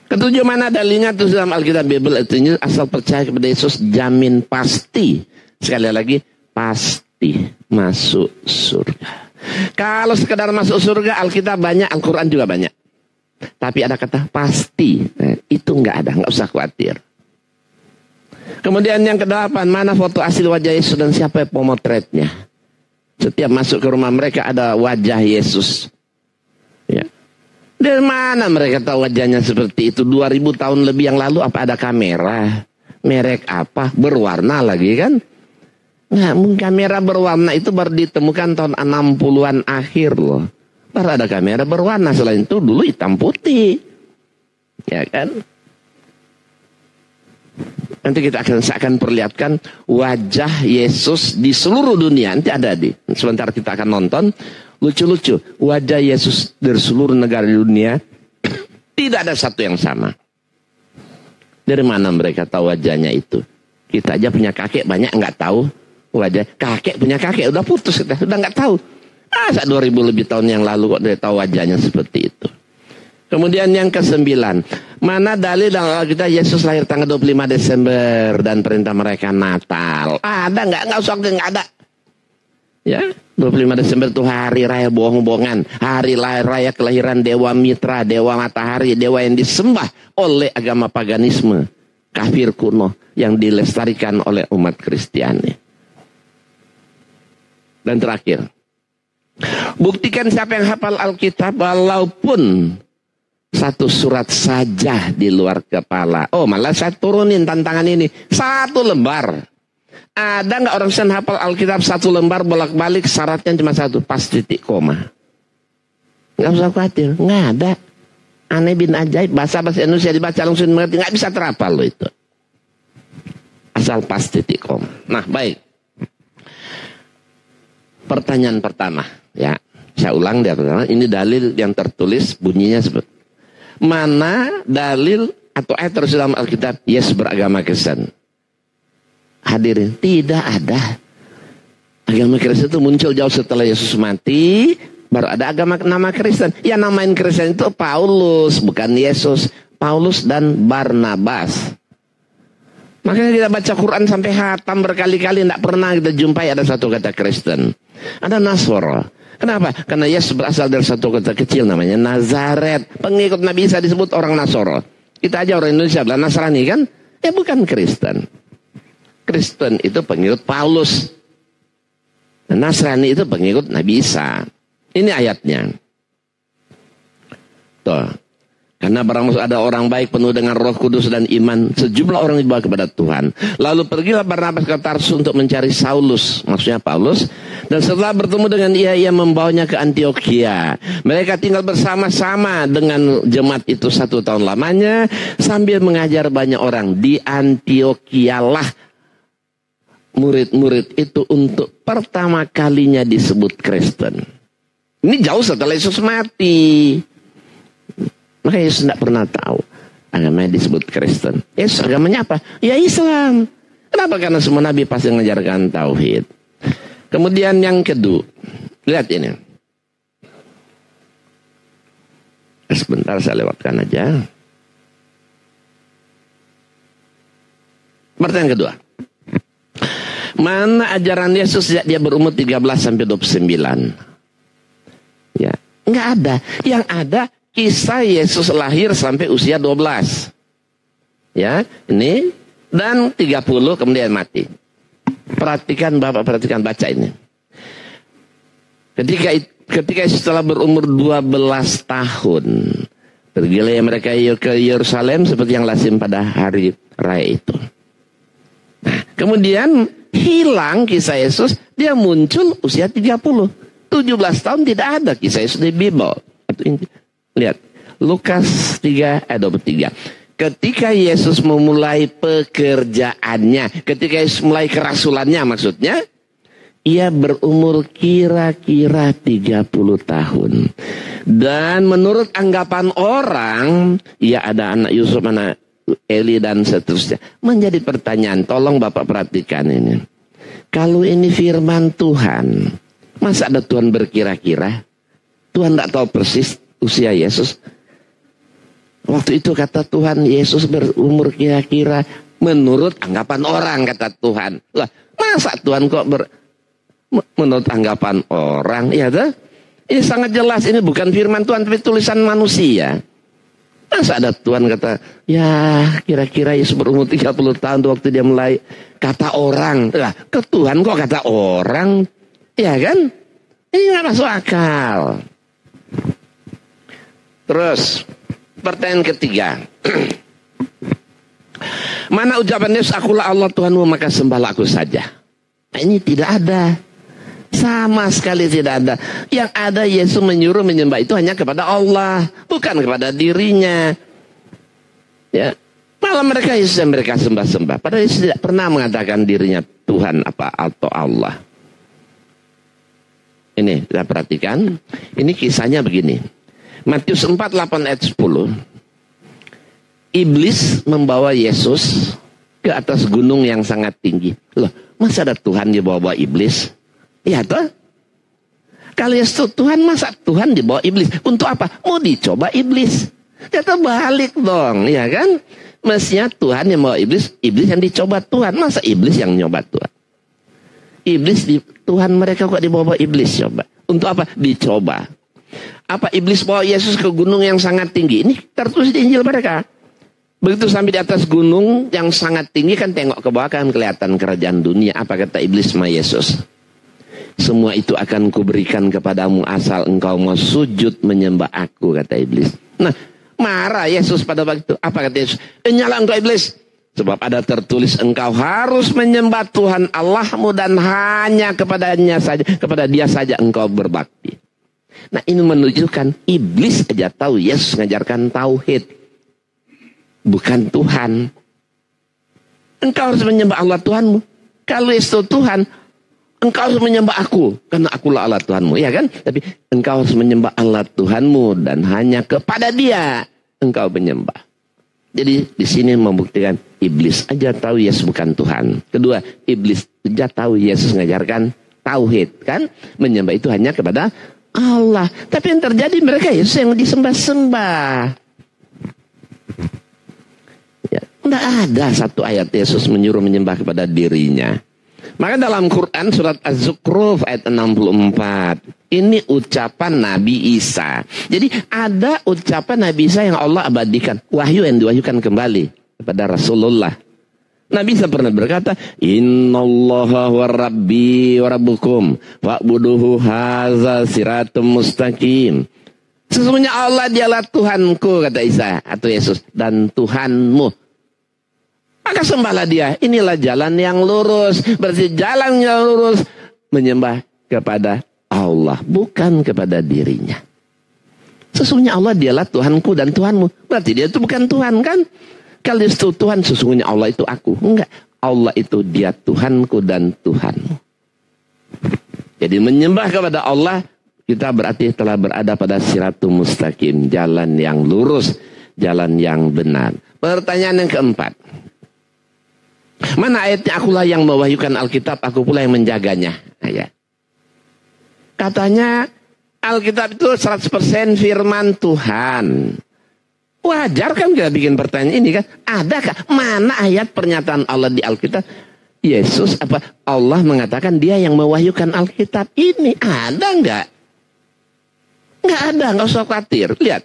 Ketujuh, mana dalilnya tuh dalam Alkitab Bible itu asal percaya kepada Yesus jamin pasti. Sekali lagi pasti masuk surga. Kalau sekedar masuk surga Alkitab banyak, Al-Quran juga banyak. Tapi ada kata pasti. Itu nggak ada, nggak usah khawatir. Kemudian yang ke-8, mana foto asli wajah Yesus dan siapa pemotretnya? Setiap masuk ke rumah mereka ada wajah Yesus. Ya. Dari mana mereka tahu wajahnya seperti itu? 2000 tahun lebih yang lalu apa ada kamera? Merek apa? Berwarna lagi kan? Nah, kamera berwarna itu baru ditemukan tahun 60-an akhir loh. Baru ada kamera berwarna. Selain itu dulu hitam putih. Ya kan? Nanti kita akan perlihatkan wajah Yesus di seluruh dunia. Nanti ada sebentar kita akan nonton. Lucu-lucu, wajah Yesus dari seluruh negara di dunia tidak ada satu yang sama. Dari mana mereka tahu wajahnya itu? Kita aja punya kakek banyak nggak tahu wajah. Kakek punya kakek udah putus kita, udah nggak tahu. Masa 2000 lebih tahun yang lalu kok dia tahu wajahnya seperti itu. Kemudian yang ke-9, mana dalil dalam Alkitab Yesus lahir tanggal 25 Desember dan perintah mereka Natal? Ada nggak usah nggak ada. Ya, 25 Desember itu hari raya bohong-bohongan, hari raya kelahiran Dewa Mitra, Dewa Matahari, dewa yang disembah oleh agama paganisme, kafir kuno yang dilestarikan oleh umat Kristiani. Dan terakhir, buktikan siapa yang hafal Alkitab walaupun satu surat saja di luar kepala. Oh, malah saya turunin tantangan ini, 1 lembar. Ada nggak orang yang hafal Alkitab 1 lembar bolak-balik syaratnya cuma 1, pas titik koma? Nggak usah khawatir, nggak ada. Aneh bin ajaib, bahasa Indonesia dibaca langsung mengerti, nggak bisa terapal lo itu. Asal pas titik koma. Nah, baik. Pertanyaan pertama, ya, saya ulang dia pertama. Ini dalil yang tertulis bunyinya seperti mana dalil atau ayat terus dalam Alkitab Yesus beragama Kristen? Hadirin, tidak ada. Agama Kristen itu muncul jauh setelah Yesus mati, baru ada agama nama Kristen. Ya namain Kristen itu Paulus, bukan Yesus. Paulus dan Barnabas. Makanya kita baca Quran sampai hatam berkali-kali, tidak pernah kita jumpai ada satu kata Kristen. Ada Nasoro. Kenapa? Karena Yesus berasal dari satu kota kecil namanya Nazaret. Pengikut Nabi Isa disebut orang Nasoro. Kita aja orang Indonesia bilang Nasrani kan? Ya bukan Kristen. Kristen itu pengikut Paulus. Nasrani itu pengikut Nabi Isa. Ini ayatnya. Tuh. Karena barang ada orang baik penuh dengan Roh Kudus dan iman, sejumlah orang dibawa kepada Tuhan. Lalu pergilah Barnabas ke Tarsus untuk mencari Saulus, maksudnya Paulus. Dan setelah bertemu dengan ia membawanya ke Antioquia. Mereka tinggal bersama-sama dengan jemaat itu 1 tahun lamanya, sambil mengajar banyak orang. Di Antioquia lah murid-murid itu untuk pertama kalinya disebut Kristen. Ini jauh setelah Yesus mati. Maka Yesus tidak pernah tahu agamanya disebut Kristen. Yesus agamanya apa? Ya Islam. Kenapa? Karena semua nabi pasti mengajarkan tauhid. Kemudian yang kedua, lihat ini. Sebentar saya lewatkan aja. Pertanyaan kedua. Mana ajaran Yesus sejak dia berumur 13 sampai 29? Ya, enggak ada. Yang ada kisah Yesus lahir sampai usia 12. Ya, ini dan 30 kemudian mati. Perhatikan Bapak, perhatikan baca ini. Ketika setelah berumur 12 tahun, pergilah mereka ke Yerusalem seperti yang lazim pada hari raya itu. Nah, kemudian hilang kisah Yesus, dia muncul usia 30. 17 tahun tidak ada kisah Yesus di Bible. Lihat, Lukas 3 ayat 23. ketika Yesus memulai pekerjaannya, ketika Yesus mulai kerasulannya maksudnya, ia berumur kira-kira 30 tahun. Dan menurut anggapan orang, ia ada anak Yusuf, anak Eli dan seterusnya. Menjadi pertanyaan, tolong Bapak perhatikan ini. Kalau ini firman Tuhan, masa ada Tuhan berkira-kira? Tuhan tidak tahu persis usia Yesus. Waktu itu kata Tuhan, Yesus berumur kira-kira menurut anggapan orang, kata Tuhan. Lah, masa Tuhan kok menurut anggapan orang? Ya, ini sangat jelas, ini bukan firman Tuhan, tapi tulisan manusia. Masa ada Tuhan kata, ya kira-kira Yesus berumur 30 tahun waktu dia mulai, kata orang. Lah, ke Tuhan kok kata orang? Ya kan? Ini nggak masuk akal. Terus, pertanyaan ketiga. Mana ucapan Yesus, akulah Allah Tuhanmu, maka sembahlah aku saja. Nah, ini tidak ada. Sama sekali tidak ada. Yang ada Yesus menyuruh menyembah itu hanya kepada Allah, bukan kepada dirinya. Ya, malah mereka Yesus yang mereka sembah-sembah. Padahal Yesus tidak pernah mengatakan dirinya Tuhan apa atau Allah. Ini kita perhatikan. Ini kisahnya begini. Matius 4, 8 ayat 10. Iblis membawa Yesus ke atas gunung yang sangat tinggi. Loh, masa ada Tuhan dibawa iblis? Ya toh? Kalau Yesus Tuhan, masa Tuhan dibawa iblis? Untuk apa? Mau dicoba iblis. Ya terbalik dong, ya kan? Mestinya Tuhan yang bawa iblis, iblis yang dicoba Tuhan. Masa iblis yang nyoba Tuhan? Iblis Tuhan mereka kok dibawa iblis coba? Untuk apa? Dicoba. Apa iblis bawa Yesus ke gunung yang sangat tinggi? Ini tertulis di Injil mereka. Begitu sampai di atas gunung yang sangat tinggi, kan tengok ke bawah kan kelihatan kerajaan dunia. Apa kata iblis sama Yesus? Semua itu akan kuberikan kepadamu asal engkau mau sujud menyembah aku, kata iblis. Nah, marah Yesus pada waktu itu. Apa kata Yesus? Nyala engkau iblis. Sebab ada tertulis engkau harus menyembah Tuhan Allahmu dan hanya kepadanya saja, kepada dia saja engkau berbakti. Nah, ini menunjukkan iblis aja tahu Yesus mengajarkan tauhid. Bukan Tuhan. Engkau harus menyembah Allah Tuhanmu. Kalau Yesus Tuhan, engkau harus menyembah aku, karena akulah Allah Tuhanmu, ya kan? Tapi engkau harus menyembah Allah Tuhanmu dan hanya kepada Dia engkau menyembah. Jadi di sini membuktikan iblis aja tahu Yesus bukan Tuhan. Kedua, iblis aja tahu Yesus mengajarkan tauhid, kan? Menyembah itu hanya kepada Allah. Tapi yang terjadi mereka Yesus yang disembah-sembah. Ya, tidak ada satu ayat Yesus menyuruh menyembah kepada dirinya. Maka dalam Quran surat Az-Zukhruf ayat 64. Ini ucapan Nabi Isa. Jadi ada ucapan Nabi Isa yang Allah abadikan. Wahyu yang diwahyukan kembali kepada Rasulullah. Nabi Isa pernah berkata, Innallaha wa rabbi wa rabbukum fa'buduhu hadza siratum mustaqim. Sesungguhnya Allah dialah Tuhanku, kata Isa atau Yesus, dan Tuhanmu. Maka sembahlah dia. Inilah jalan yang lurus. Berarti jalan yang lurus menyembah kepada Allah, bukan kepada dirinya. Sesungguhnya Allah dialah Tuhanku dan Tuhanmu. Berarti dia itu bukan Tuhan, kan? Kalau itu Tuhan, sesungguhnya Allah itu aku. Enggak. Allah itu dia Tuhanku dan Tuhanmu. Jadi menyembah kepada Allah, kita berarti telah berada pada siratul mustaqim. Jalan yang lurus. Jalan yang benar. Pertanyaan yang keempat. Mana ayatnya akulah yang mewahyukan Alkitab, aku pula yang menjaganya. Ya. Katanya Alkitab itu 100% firman Tuhan. Wajar kan kita bikin pertanyaan ini kan? Adakah? Mana ayat pernyataan Allah di Alkitab? Yesus apa Allah mengatakan dia yang mewahyukan Alkitab ini? Ada enggak? Enggak ada, enggak usah khawatir. Lihat,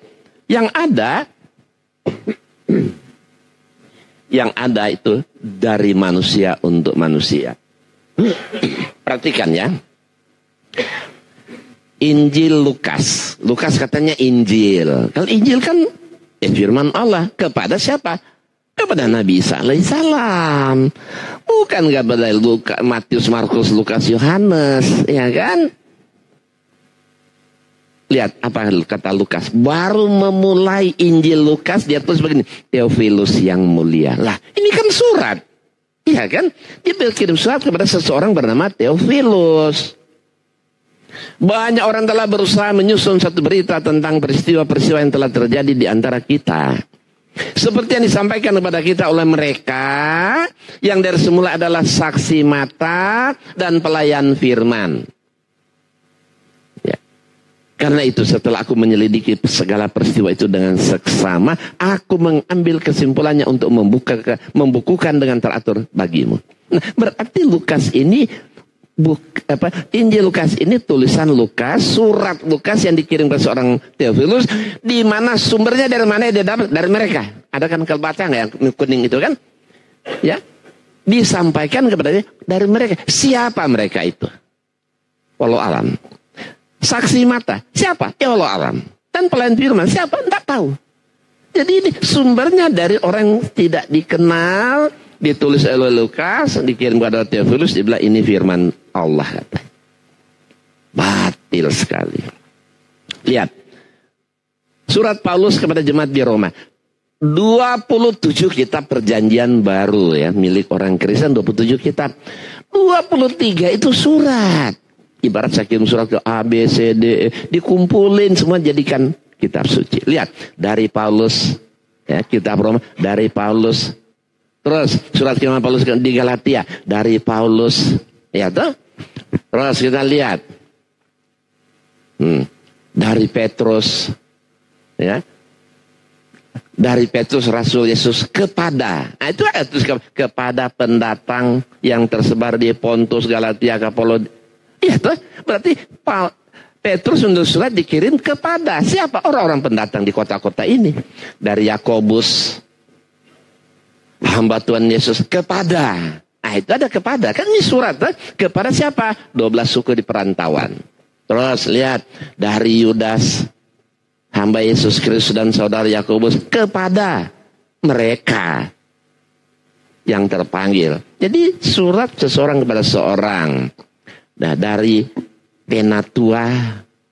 yang ada itu dari manusia untuk manusia. Perhatikan ya. Injil Lukas. Lukas katanya Injil. Kalau Injil kan firman Allah. Kepada siapa? Kepada Nabi Isa alaihissalam. Bukan kepada Matius, Markus, Lukas, Yohanes. Ya kan? Lihat apa kata Lukas. Baru memulai Injil Lukas, dia tulis begini. Theophilus yang mulia. Lah, ini kan surat. Iya kan? Dia berkirim surat kepada seseorang bernama Theophilus. Banyak orang telah berusaha menyusun satu berita tentang peristiwa-peristiwa yang telah terjadi di antara kita. Seperti yang disampaikan kepada kita oleh mereka yang dari semula adalah saksi mata dan pelayan firman. Ya. Karena itu setelah aku menyelidiki segala peristiwa itu dengan seksama, aku mengambil kesimpulannya untuk membukukan dengan teratur bagimu. Nah, berarti Lukas ini Injil Lukas ini tulisan Lukas, surat Lukas yang dikirim ke seorang Theophilus, di mana sumbernya dari mana dia dapat? Dari mereka. Ada kan kalau baca nggak yang kuning itu kan? Ya, disampaikan kepada dia dari mereka. Siapa mereka itu? Wallahu alam. Saksi mata, siapa? Ya wallahu alam. Dan pelayan firman, siapa? Tidak tahu. Jadi ini sumbernya dari orang yang tidak dikenal. Ditulis oleh Lukas, dikirim kepada Theophilus, dibilang ini firman Allah, kata. Batil sekali. Lihat. Surat Paulus kepada jemaat di Roma. 27 kitab perjanjian baru ya, milik orang Kristen, 27 kitab. 23 itu surat. Ibarat saya kirim surat ke A, B, C, D, E. Dikumpulin semua jadikan kitab suci. Lihat. Dari Paulus, ya, kitab Roma, dari Paulus. Terus surat firman Paulus di Galatia dari Paulus, ya toh. Terus kita lihat dari Petrus, ya, dari Petrus Rasul Yesus kepada, nah itu kepada pendatang yang tersebar di Pontus, Galatia, Kapolod, ya toh. Berarti Petrus untuk surat dikirim kepada siapa? Orang-orang pendatang di kota-kota ini. Dari Yakobus, hamba Tuhan Yesus kepada. Nah itu ada kepada. Kan ini surat kepada siapa? 12 suku di perantauan. Terus lihat. Dari Yudas, hamba Yesus Kristus dan saudara Yakobus kepada mereka yang terpanggil. Jadi surat seseorang kepada seorang. Nah dari Penatua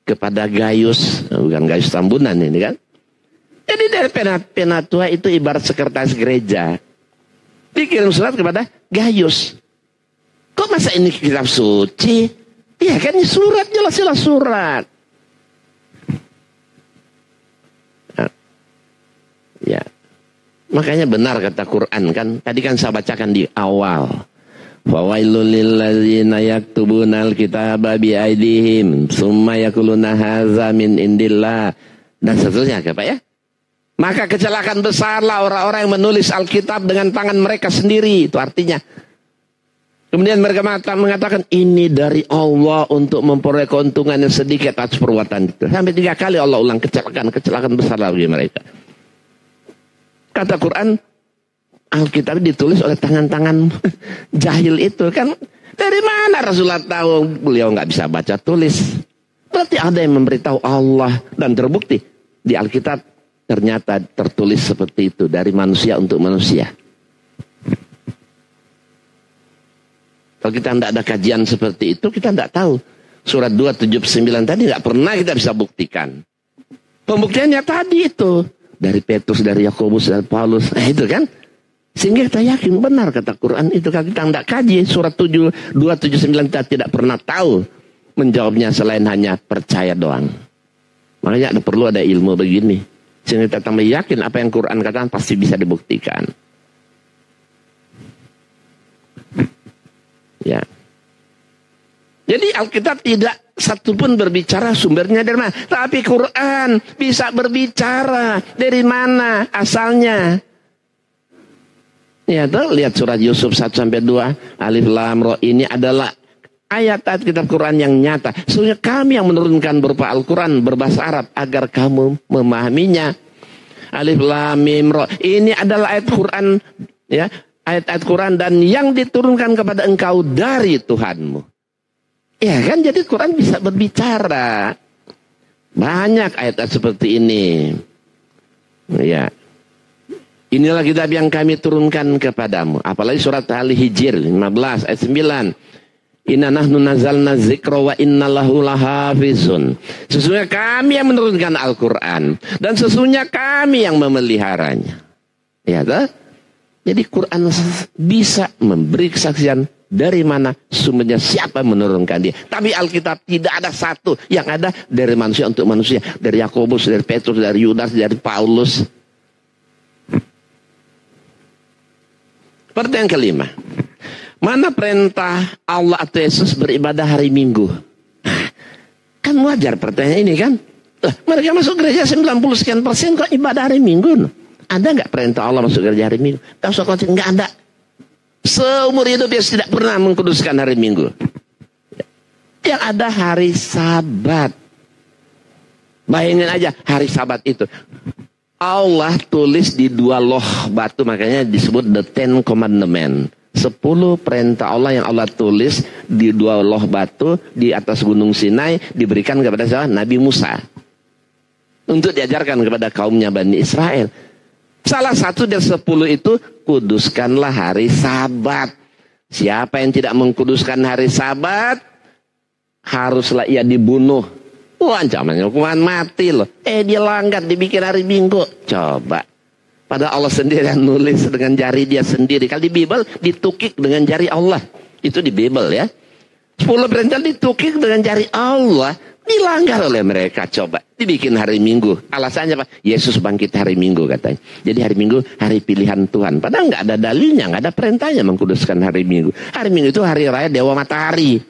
kepada Gaius. Bukan Gaius Tambunan ini kan. Jadi dari Penatua itu ibarat sekretaris gereja. Dikirim surat kepada Gaius. Kok masa ini kitab suci? Iya kan ini surat, jelas-jelas surat. Nah, ya. Makanya benar kata Quran kan. Tadi kan saya bacakan di awal. Fawailul lilladzina yaktubunal kitaba biaidihim summa yaquluna hadza min indillah dan seterusnya Pak ya. Maka kecelakaan besarlah orang-orang yang menulis Alkitab dengan tangan mereka sendiri. Itu artinya. Kemudian mereka mengatakan ini dari Allah untuk memperoleh keuntungan yang sedikit atas perbuatan itu. Sampai 3 kali Allah ulang kecelakaan besarlah bagi mereka. Kata Quran, Alkitab ditulis oleh tangan-tangan jahil itu kan. Dari mana Rasulullah tahu beliau nggak bisa baca tulis? Berarti ada yang memberitahu Allah dan terbukti di Alkitab. Ternyata tertulis seperti itu dari manusia untuk manusia. Kalau kita tidak ada kajian seperti itu, kita tidak tahu. Surat 279 tadi tidak pernah kita bisa buktikan. Pembuktiannya tadi itu. Dari Petrus, dari Yakobus, dari Paulus. Nah itu kan. Sehingga kita yakin benar kata Quran itu. Kalau kita tidak kaji surat 279 kita tidak pernah tahu. Menjawabnya selain hanya percaya doang. Makanya perlu ada ilmu begini. Sehingga kita tambah yakin apa yang Quran katakan pasti bisa dibuktikan. Ya. Jadi Alkitab tidak satupun berbicara sumbernya dari mana. Tapi Quran bisa berbicara dari mana asalnya. Ya tuh, lihat surat Yusuf 1-2. Alif Lam Ra ini adalah ayat-ayat kitab Quran yang nyata. Sesungguhnya kami yang menurunkan berupa Al-Quran berbahasa Arab agar kamu memahaminya. Alif Lam Mim Ra. Ini adalah ayat Quran, ya, ayat-ayat Quran dan yang diturunkan kepada engkau dari Tuhanmu. Ya kan, jadi Quran bisa berbicara. Banyak ayat-ayat seperti ini. Ya. Inilah kitab yang kami turunkan kepadamu. Apalagi surat Al-Hijr 15 ayat 9. Inna nahnu nazzalna dzikra wa inna lahu lahafizun. Sesungguhnya kami yang menurunkan Al-Quran. Dan sesungguhnya kami yang memeliharanya. Ya, toh? Jadi Quran bisa memberi kesaksian dari mana sumbernya, siapa menurunkan dia. Tapi Alkitab tidak ada satu, yang ada dari manusia untuk manusia. Dari Yakobus, dari Petrus, dari Yudas, dari Paulus. Pertanyaan kelima. Mana perintah Allah atau Yesus beribadah hari Minggu? Kan wajar pertanyaan ini kan. Mereka masuk gereja 90% kok ibadah hari Minggu. Ada nggak perintah Allah masuk gereja hari Minggu? Nggak ada. Seumur hidup dia tidak pernah mengkuduskan hari Minggu. Yang ada hari Sabat. Bayangin aja hari Sabat itu. Allah tulis di 2 loh batu, makanya disebut the 10 commandment. 10 perintah Allah yang Allah tulis di 2 loh batu di atas gunung Sinai, diberikan kepada siapa? Nabi Musa. Untuk diajarkan kepada kaumnya Bani Israel. Salah satu dari 10 itu, kuduskanlah hari Sabat. Siapa yang tidak mengkuduskan hari Sabat, haruslah ia dibunuh. Ancamannya hukuman mati loh. Dia langgar, dibikin hari Minggu. Coba. Padahal Allah sendiri yang nulis dengan jari dia sendiri. Kalau di Bible ditukik dengan jari Allah. Itu di Bible ya. 10 perintah ditukik dengan jari Allah. Dilanggar oleh mereka. Coba. Dibikin hari Minggu. Alasannya apa? Yesus bangkit hari Minggu katanya. Jadi hari Minggu hari pilihan Tuhan. Padahal nggak ada dalilnya. Nggak ada perintahnya mengkuduskan hari Minggu. Hari Minggu itu hari raya Dewa Matahari.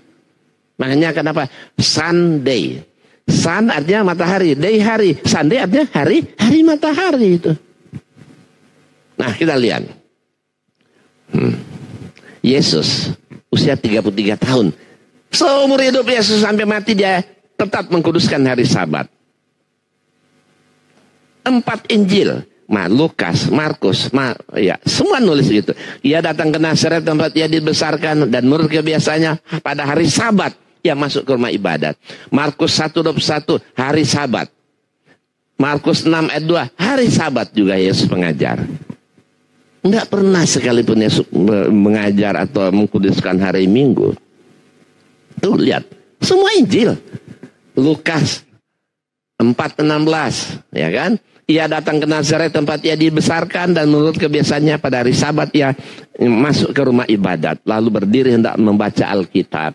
Makanya kenapa? Sunday. Sun artinya matahari. Day hari. Sunday artinya hari matahari itu. Nah kita lihat. Yesus usia 33 tahun. Seumur hidup Yesus sampai mati dia tetap mengkuduskan hari Sabat. 4 Injil. Lukas, Markus, semua nulis gitu. Ia datang ke Nazaret tempat ia dibesarkan dan menurut kebiasaannya pada hari Sabat ia masuk ke rumah ibadat. Markus 1:21 hari Sabat. Markus 6 ayat 2 hari Sabat juga Yesus mengajar. Enggak pernah sekalipun Yesus mengajar atau mengkuduskan hari Minggu. Tuh lihat, semua Injil. Lukas 4:16, ya kan? Ia datang ke Nazaret tempat ia dibesarkan dan menurut kebiasaannya pada hari Sabat ia masuk ke rumah ibadat lalu berdiri hendak membaca Alkitab.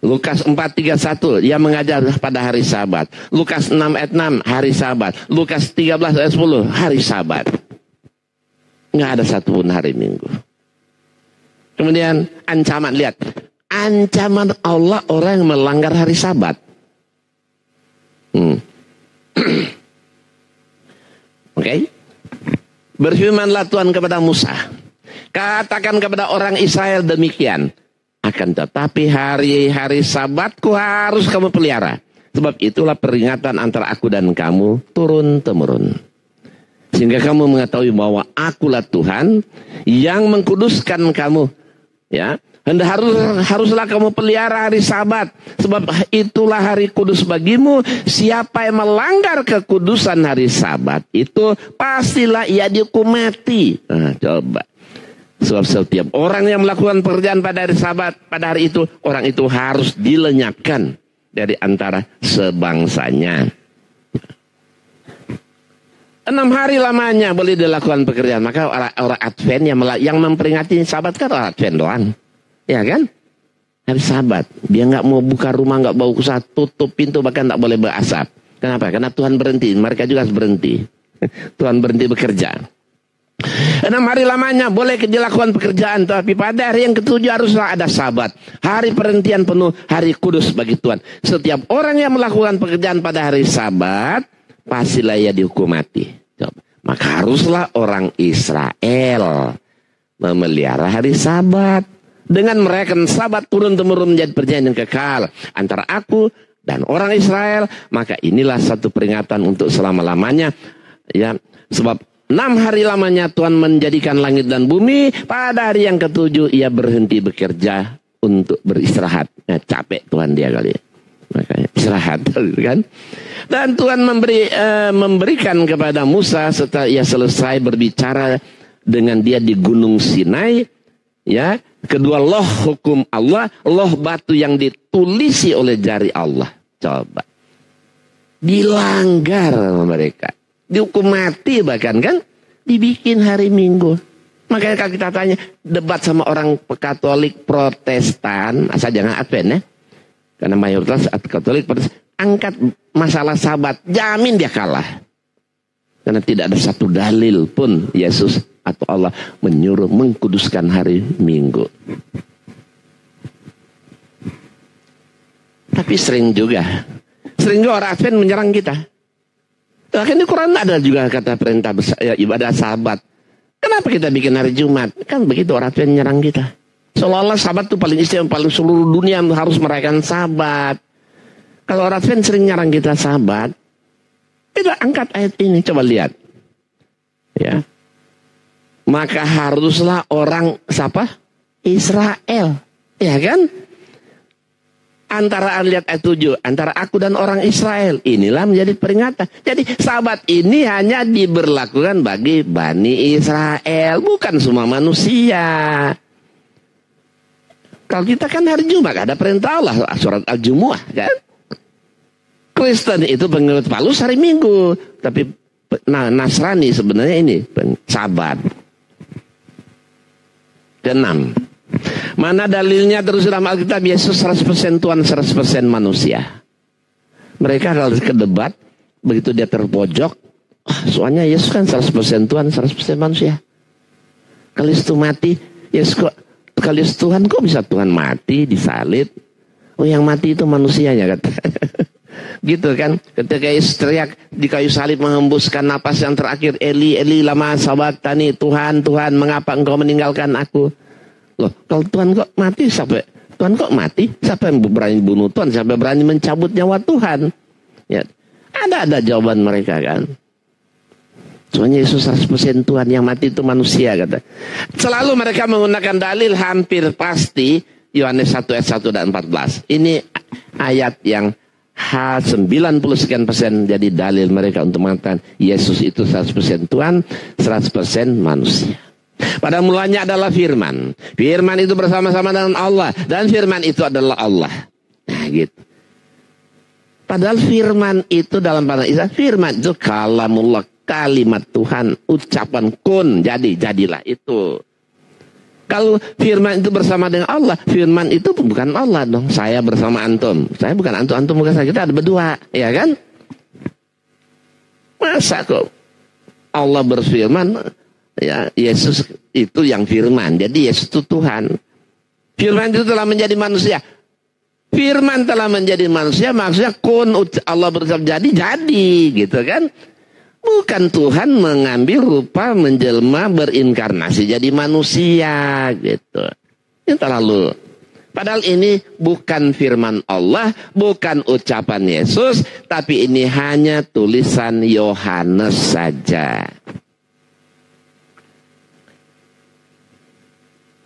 Lukas 4:31 ia mengajar pada hari Sabat. Lukas 6 ayat 6 hari Sabat. Lukas 13 ayat 10 hari Sabat. Nggak ada satupun hari Minggu. Kemudian ancaman, lihat. Ancaman Allah orang yang melanggar hari Sabat. Oke. Berfirmanlah Tuhan kepada Musa. Katakan kepada orang Israel demikian. Akan tetapi hari-hari Sabatku harus kamu pelihara. Sebab itulah peringatan antara aku dan kamu turun-temurun. Sehingga kamu mengetahui bahwa akulah Tuhan yang mengkuduskan kamu. Ya, haruslah kamu pelihara hari Sabat. Sebab itulah hari kudus bagimu. Siapa yang melanggar kekudusan hari Sabat itu pastilah ia dihukum mati. Nah, coba. Sebab setiap orang yang melakukan pekerjaan pada hari Sabat, pada hari itu, orang itu harus dilenyapkan dari antara sebangsanya. 6 hari lamanya boleh dilakukan pekerjaan. Maka orang Advent yang memperingati Sabat kan orang Advent doang. Ya kan? Hari Sabat. Dia nggak mau buka rumah, nggak mau usaha, tutup pintu, bahkan nggak boleh berasap. Kenapa? Karena Tuhan berhenti. Mereka juga harus berhenti. Tuhan berhenti bekerja. 6 hari lamanya boleh dilakukan pekerjaan, tapi pada hari yang ke-7 haruslah ada Sabat. Hari perhentian penuh, hari kudus bagi Tuhan. Setiap orang yang melakukan pekerjaan pada hari Sabat, pastilah ia dihukum mati. Coba. Maka haruslah orang Israel memelihara hari Sabat. Dengan merayakan Sabat turun-temurun menjadi perjanjian yang kekal antara aku dan orang Israel, maka inilah satu peringatan untuk selama-lamanya. Ya, sebab 6 hari lamanya Tuhan menjadikan langit dan bumi. Pada hari yang ke-7 ia berhenti bekerja untuk beristirahat. Nah, capek Tuhan dia kali ya. Makanya istirahat kan. Dan Tuhan memberikan kepada Musa setelah ia selesai berbicara dengan dia di Gunung Sinai. Ya, kedua loh hukum Allah, loh batu yang ditulisi oleh jari Allah. Coba. Dilanggar mereka. Dihukum mati bahkan kan. Dibikin hari Minggu. Makanya kalau kita tanya debat sama orang Katolik Protestan, asal jangan Advent ya. Karena mayoritas Katolik Protestan, angkat masalah Sabat, jamin dia kalah. Karena tidak ada satu dalil pun Yesus atau Allah menyuruh mengkuduskan hari Minggu. Tapi sering juga orang Advent menyerang kita. Bahkan di Quran ada juga kata perintah ibadah Sabat. Kenapa kita bikin hari Jumat? Kan begitu orang Advent menyerang kita. Seolah-olah Sabat itu paling istimewa, paling seluruh dunia harus merayakan Sabat. Kalau orang Advent sering nyerang kita Sabat, kita angkat ayat ini, coba lihat. Ya. Maka haruslah orang siapa? Israel. Ya kan? Antara lihat ayat 7, antara aku dan orang Israel. Inilah menjadi peringatan. Jadi Sabat ini hanya diberlakukan bagi Bani Israel, bukan semua manusia. Kalau kita kan hari Jumat ada perintah Allah, surat Al-Jumu'ah kan? Kristen itu pengikut Paulus hari Minggu, tapi Nasrani sebenarnya ini Sabat. Keenam, mana dalilnya terus dalam Alkitab Yesus 100% Tuhan, 100% manusia. Mereka kalau ke debat, begitu dia terpojok, soalnya Yesus kan 100% Tuhan, 100% manusia. Kalau Yesus mati, Yesus kok, kalau Yesus Tuhan kok bisa Tuhan mati, disalib? Oh yang mati itu manusianya kata. Gitu kan, ketika Yesus teriak di kayu salib menghembuskan napas yang terakhir, Eli, Eli lama sabachthani, Tuhan, Tuhan, mengapa engkau meninggalkan aku? Loh, kalau Tuhan kok mati, siapa yang berani bunuh Tuhan, siapa yang berani mencabut nyawa Tuhan? Ya, ada jawaban mereka kan. Soalnya Yesus 100% Tuhan, yang mati itu manusia kata. Selalu mereka menggunakan dalil hampir pasti Yohanes 1 ayat 1 dan 14. Ini ayat yang 90% jadi dalil mereka untuk mengatakan Yesus itu 100% Tuhan, 100% manusia. Pada mulanya adalah firman. Firman itu bersama-sama dengan Allah, dan firman itu adalah Allah. Nah gitu. Padahal firman itu dalam bahasa Isa, firman itu kalamullah, kalimat Tuhan, ucapan kun, jadilah itu. Kalau firman itu bersama dengan Allah, firman itu bukan Allah dong. Saya bersama antum. Saya bukan antum, antum bukan saya. Kita ada berdua, ya kan? Masa kok Allah berfirman, ya Yesus itu yang firman. Jadi Yesus itu Tuhan. Firman itu telah menjadi manusia. Firman telah menjadi manusia, maksudnya kun, Allah berucap jadi gitu kan? Bukan Tuhan mengambil rupa, menjelma, berinkarnasi jadi manusia gitu. Ini terlalu. Padahal ini bukan firman Allah, bukan ucapan Yesus, tapi ini hanya tulisan Yohanes saja.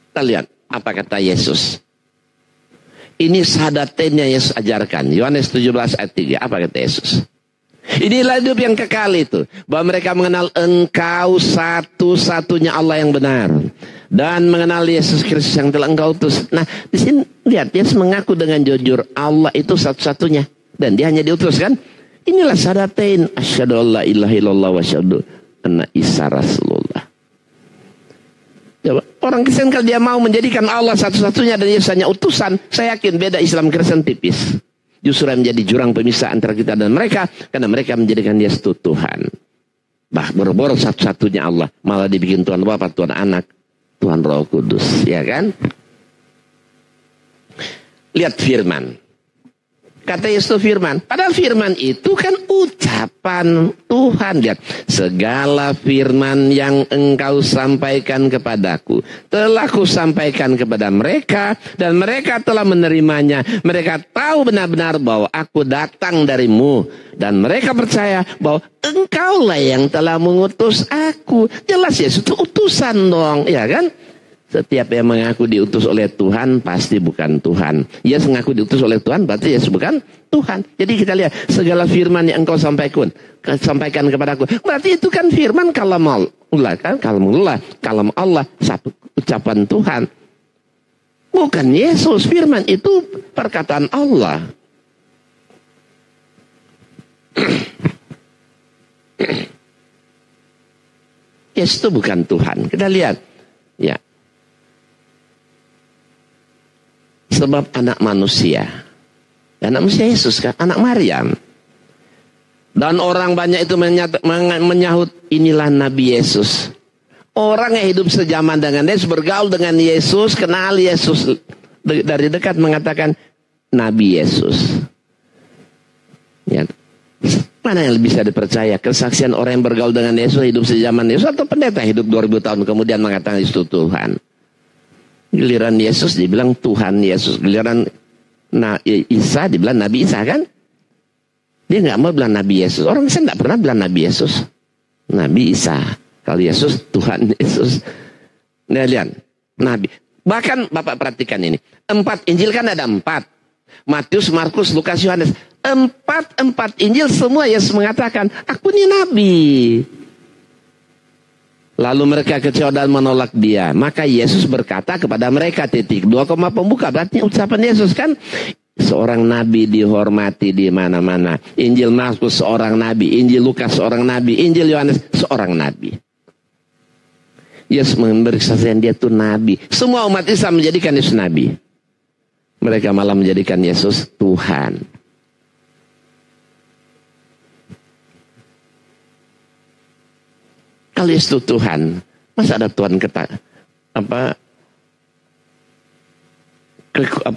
Kita lihat apa kata Yesus. Ini sadatennya Yesus ajarkan. Yohanes 17 ayat 3. Apa kata Yesus? Inilah hidup yang kekal itu, bahwa mereka mengenal engkau satu-satunya Allah yang benar, dan mengenal Yesus Kristus yang telah engkau utus. Nah, di sini lihat Yesus mengaku dengan jujur Allah itu satu-satunya, dan dia hanya diutus kan? Inilah syahadatain, asyhadu alla ilaha illallah wa asyhadu anna Isa Rasulullah. Coba, orang Kristen kalau dia mau menjadikan Allah satu-satunya dan Yesus hanya utusan, saya yakin beda Islam Kristen tipis. Justru yang menjadi jurang pemisah antara kita dan mereka, karena mereka menjadikan Yesus itu Tuhan. Boro-boro satu-satunya Allah, malah dibikin Tuhan Bapa, Tuhan Anak, Tuhan Roh Kudus, ya kan? Lihat firman. Kata Yesus firman. Padahal firman itu kan ucapan Tuhan. Lihat. Segala firman yang engkau sampaikan kepadaku, telah kusampaikan kepada mereka, dan mereka telah menerimanya. Mereka tahu benar-benar bahwa aku datang darimu, dan mereka percaya bahwa engkaulah yang telah mengutus aku. Jelas Yesus itu utusan dong, ya kan? Setiap yang mengaku diutus oleh Tuhan pasti bukan Tuhan. Yesus mengaku diutus oleh Tuhan berarti Yesus bukan Tuhan. Jadi kita lihat segala firman yang engkau sampaikan kepadaku. Berarti itu kan firman kalam Allah kan? Kalam Allah, satu ucapan Tuhan. Bukan Yesus, firman itu perkataan Allah. Yesus itu bukan Tuhan. Kita lihat, ya. Sebab anak manusia Yesus kan, anak Maryam. Dan orang banyak itu menyahut, inilah Nabi Yesus. Orang yang hidup sejaman dengan Yesus, bergaul dengan Yesus, kenal Yesus dari dekat, mengatakan Nabi Yesus. Ya. Mana yang bisa dipercaya? Kesaksian orang yang bergaul dengan Yesus, hidup sejaman Yesus, atau pendeta hidup 2000 tahun kemudian mengatakan itu Tuhan? Giliran Yesus dibilang Tuhan Yesus. Giliran Isa dibilang Nabi Isa kan? Dia nggak mau bilang Nabi Yesus. Orang Kristen nggak pernah bilang Nabi Yesus. Nabi Isa. Kalau Yesus, Tuhan Yesus. Nah, lihat. Nabi. Bahkan Bapak perhatikan ini. 4 Injil kan ada 4. Matius, Markus, Lukas, Yohanes. 4 Injil semua Yesus mengatakan, aku ini Nabi. Lalu mereka kecewa dan menolak dia. Maka Yesus berkata kepada mereka, 2 koma pembuka. Berarti ucapan Yesus kan, seorang nabi dihormati di mana-mana. Injil Markus seorang nabi, Injil Lukas seorang nabi, Injil Yohanes seorang nabi. Yesus memberi kesaksian dia itu nabi. Semua umat Islam menjadikan Yesus nabi. Mereka malah menjadikan Yesus Tuhan. Kalau Yesus itu Tuhan, masa ada Tuhan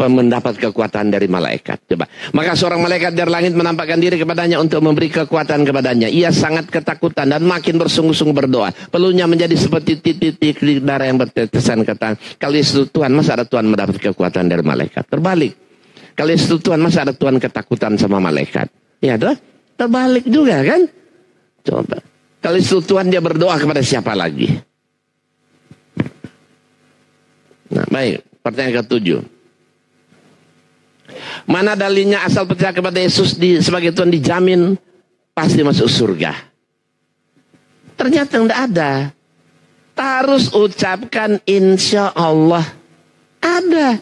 mendapat kekuatan dari malaikat? Coba. Maka seorang malaikat dari langit menampakkan diri kepadanya untuk memberi kekuatan kepadanya. Ia sangat ketakutan dan makin bersungguh-sungguh berdoa. Peluhnya menjadi seperti titik-titik darah yang bertetesan kata, kalau Yesus Tuhan, masa ada Tuhan mendapat kekuatan dari malaikat? Terbalik. Kalau Yesus Tuhan, masa ada Tuhan ketakutan sama malaikat? Ya, dah. Terbalik juga kan? Coba. Kalau Yesus Tuhan, dia berdoa kepada siapa lagi? Nah, baik. Pertanyaan ke-7. Mana dalilnya asal percaya kepada Yesus sebagai Tuhan dijamin pasti masuk surga? Ternyata tidak ada. Harus ucapkan insya Allah. Ada.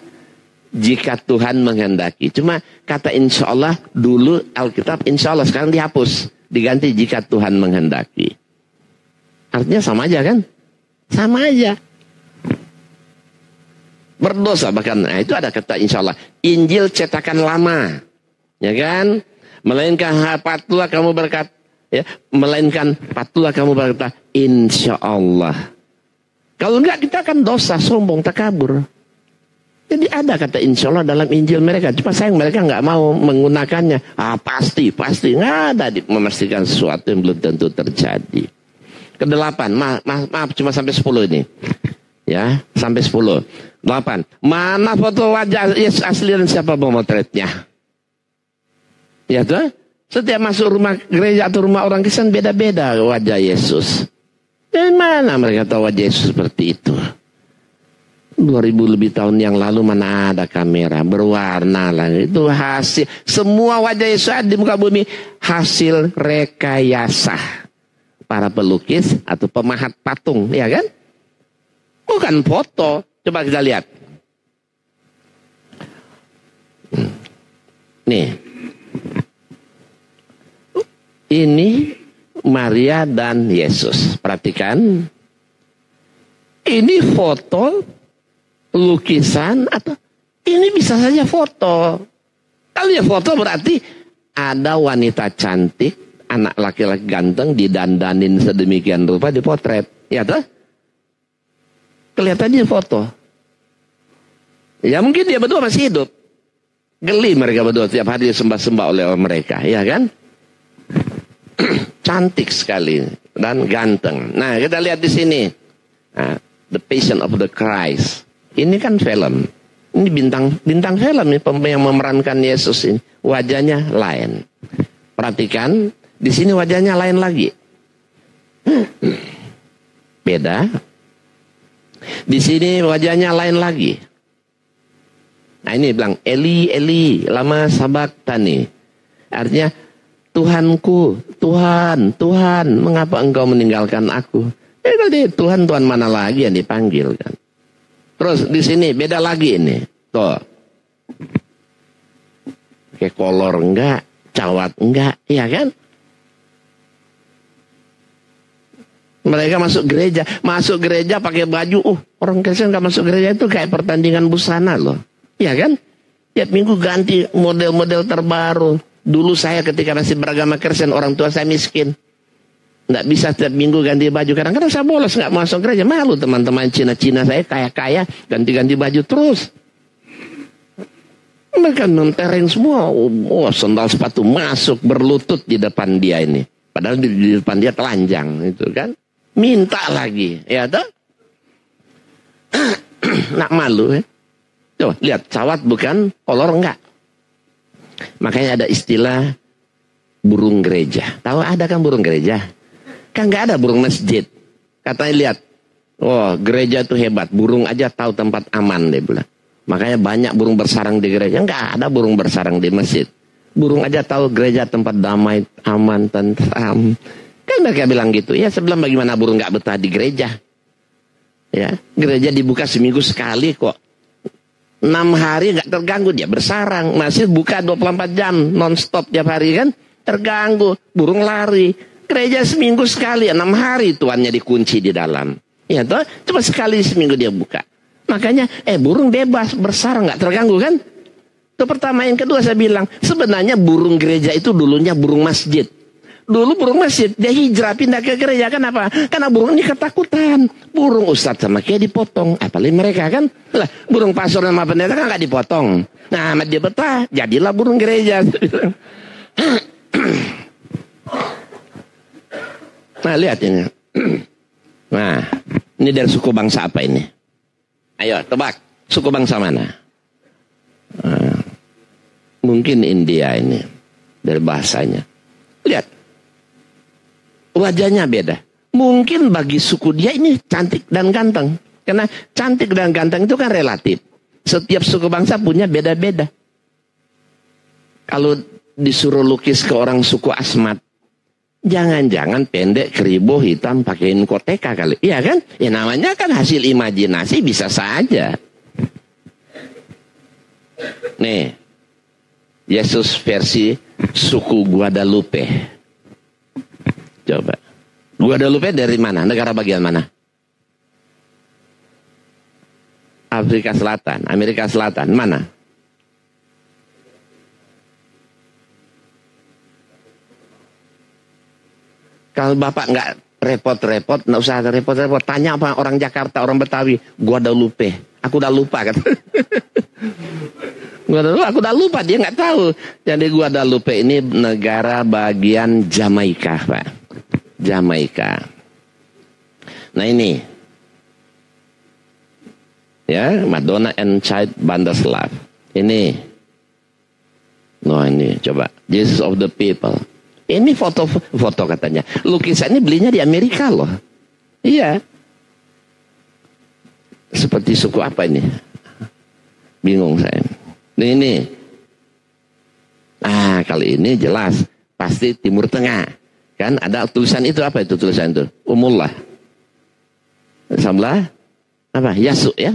Jika Tuhan menghendaki. Cuma kata insya Allah dulu Alkitab insya Allah, sekarang dihapus. Diganti jika Tuhan menghendaki. Artinya sama aja kan? Sama aja. Berdosa bahkan. Nah, itu ada kata insya Allah. Injil cetakan lama. Ya kan? Melainkan patulah kamu berkata. Ya, melainkan patulah kamu berkata insya Allah. Kalau enggak kita akan dosa, sombong, takabur. Jadi ada kata insya Allah dalam Injil mereka. Cuma sayang mereka nggak mau menggunakannya. Pasti. Nggak ada memastikan sesuatu yang belum tentu terjadi. Ke-8. Maaf cuma sampai 10 ini. Ya, sampai 10. 8. Mana foto wajah Yesus asli dan siapa pemotretnya? Ya tuh. Setiap masuk rumah gereja atau rumah orang Kristen beda-beda wajah Yesus. Dari mana mereka tahu wajah Yesus seperti itu? 2000 lebih tahun yang lalu mana ada kamera berwarna lah, itu hasil semua wajah Yesus di muka bumi hasil rekayasa para pelukis atau pemahat patung, ya kan? Bukan foto. Coba kita lihat. Nih. Ini Maria dan Yesus. Perhatikan. Ini foto, lukisan, atau ini bisa saja foto. Kalau ya foto berarti ada wanita cantik, anak laki-laki ganteng didandanin sedemikian rupa dipotret. Ya toh? Kelihatannya foto. Ya mungkin dia berdua masih hidup. Geli mereka berdua tiap hari disembah-sembah oleh mereka, ya kan? Cantik sekali dan ganteng. Nah, kita lihat di sini. Nah, The Passion of the Christ. Ini kan film. Ini bintang film yang memerankan Yesus ini. Wajahnya lain. Perhatikan, di sini wajahnya lain lagi. Beda. Di sini wajahnya lain lagi. Nah, ini bilang Eli, Eli, lama sabaqtani. Artinya Tuhanku, Tuhan, Tuhan, mengapa engkau meninggalkan aku? Tadi Tuhan mana lagi yang dipanggil kan? Terus di sini beda lagi ini. Tuh. Kayak kolor enggak, cawat enggak, iya kan? Mereka masuk gereja pakai baju. Orang Kristen nggak masuk gereja itu kayak pertandingan busana loh, iya kan? Tiap minggu ganti model-model terbaru. Dulu saya ketika masih beragama Kristen, orang tua saya miskin, nggak bisa tiap minggu ganti baju. Kadang-kadang saya bolos nggak masuk gereja, malu teman-teman Cina saya kaya-kaya ganti-ganti baju terus. Mereka mentereng semua, sandal sepatu masuk berlutut di depan dia ini. Padahal di depan dia telanjang, itu kan. Minta lagi, ya toh? Nak malu, ya. Coba lihat, cawat bukan, kolor enggak. Makanya ada istilah burung gereja. Tahu ada kan burung gereja? Kan enggak ada burung masjid. Katanya lihat, gereja itu hebat, burung aja tahu tempat aman, dia bilang. Makanya banyak burung bersarang di gereja. Enggak ada burung bersarang di masjid. Burung aja tahu gereja tempat damai, aman, tentram. Kan mereka bilang gitu. Ya sebelum bagaimana burung enggak betah di gereja. Ya, gereja dibuka seminggu sekali kok. 6 hari enggak terganggu, dia bersarang. Masjid buka 24 jam non-stop tiap hari kan. Terganggu, burung lari. Gereja seminggu sekali, 6 hari tuannya dikunci di dalam. Ya toh, cuma sekali seminggu dia buka. Makanya burung bebas bersarang nggak terganggu kan? Itu pertama. Yang kedua saya bilang sebenarnya burung gereja itu dulunya burung masjid. Dulu burung masjid dia hijrah pindah ke gereja. Kenapa? Karena burung ini ketakutan. Burung ustadz sama kiai dipotong. Apalagi mereka kan lah, burung pastor sama pendeta kan nggak dipotong. Nah dia betah jadilah burung gereja. Nah lihat ini. Nah ini dari suku bangsa apa ini? Ayo tebak, suku bangsa mana? Mungkin India ini, dari bahasanya. Lihat, wajahnya beda. Mungkin bagi suku dia ini cantik dan ganteng. Karena cantik dan ganteng itu kan relatif. Setiap suku bangsa punya beda-beda. Kalau disuruh lukis ke orang suku Asmat, jangan-jangan pendek, keribu, hitam, pakaiin koteka kali. Iya kan? Ya namanya kan hasil imajinasi, bisa saja. Nih, Yesus versi suku Guadalupe. Coba. Guadalupe dari mana? Negara bagian mana? Afrika Selatan, Amerika Selatan, mana? Kalau Bapak nggak repot-repot, nggak usah repot-repot, tanya apa orang Jakarta, orang Betawi, Guadalupe. Aku udah lupa kan. Aku udah lupa, dia nggak tahu. Jadi Guadalupe ini negara bagian Jamaika, Pak. Jamaika. Nah ini, ya Madonna and Child Bandersnatch. Ini, ini coba Jesus of the People. Ini foto katanya. Lukisan ini belinya di Amerika loh. Iya. Seperti suku apa ini? Bingung saya. Ini. Kali ini jelas. Pasti Timur Tengah. Kan ada tulisan itu, apa itu tulisan itu? Umullah. Samlah. Apa? Yasu ya.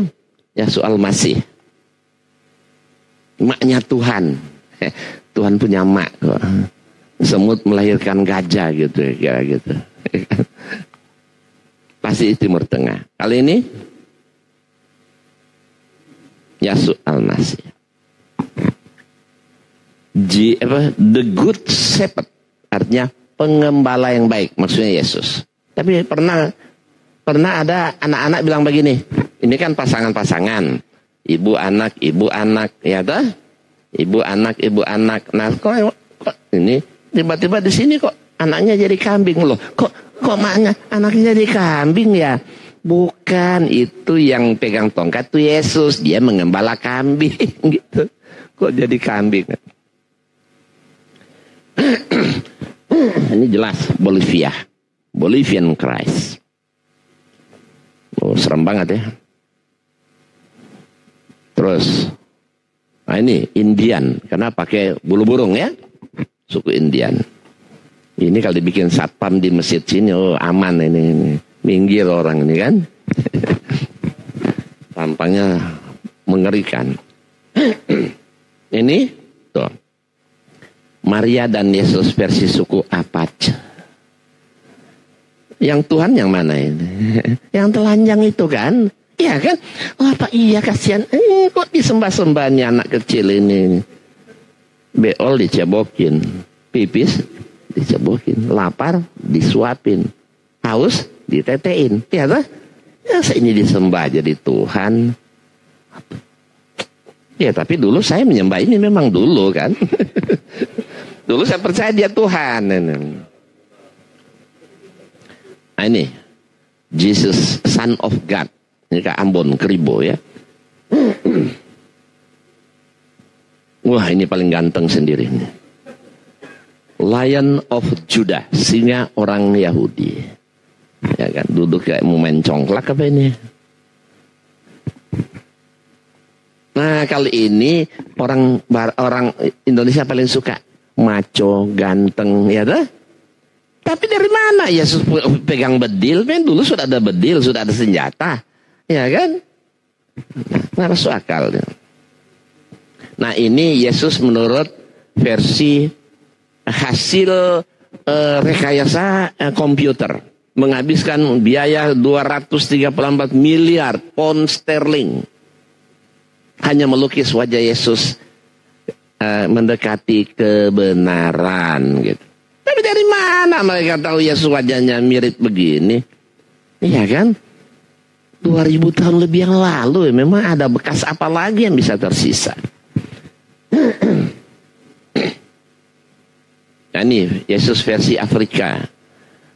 Yasu Al-Masih. Maknya Tuhan. Tuhan punya mak kok. Semut melahirkan gajah gitu, kira gitu. Pasti Timur Tengah. Kali ini Yasu Al-Masih. The Good Shepherd, artinya pengembala yang baik, maksudnya Yesus. Tapi pernah ada anak-anak bilang begini, ini kan pasangan-pasangan, ibu anak, ya toh? Ibu anak. Nah, kok ini tiba-tiba di sini kok anaknya jadi kambing loh. Kok maknya anaknya jadi kambing ya? Bukan, itu yang pegang tongkat tuh Yesus, dia mengembala kambing gitu. Kok jadi kambing? Ini jelas Bolivian Christ. Serem banget ya. Terus, nah ini Indian, karena pakai bulu burung ya. Suku Indian. Ini kalau dibikin satpam di masjid sini, aman ini. Minggir orang ini kan. tampangnya mengerikan. Ini tuh Maria dan Yesus versi suku Apache. Yang Tuhan yang mana ini? Yang telanjang itu kan? Iya kan? Oh, apa iya kasihan? Kok disembah-sembahnya anak kecil ini? Beol dicebokin, pipis dicebokin, lapar disuapin, haus ditetein. Ya kan? Ya ini disembah jadi Tuhan. Ya tapi dulu saya menyembah ini memang dulu kan. Dulu saya percaya dia Tuhan. Nah ini Jesus Son of God. Ini ke Ambon, Keribo ya. Wah ini paling ganteng sendiri. Lion of Judah, singa orang Yahudi. Ya kan, duduk kayak mau main congklak apa ini. Nah kali ini orang Indonesia paling suka maco, ganteng, ya dah. Tapi dari mana Yesus pegang bedil? Kan dulu sudah ada bedil, sudah ada senjata, ya kan? Nah, masuk akal. Nah ini Yesus menurut versi hasil rekayasa komputer, menghabiskan biaya 234 miliar pound sterling. Hanya melukis wajah Yesus mendekati kebenaran gitu. Tapi dari mana mereka tahu Yesus wajahnya mirip begini? Iya kan? 2000 tahun lebih yang lalu memang ada bekas apa lagi yang bisa tersisa? Nah, ini Yesus versi Afrika,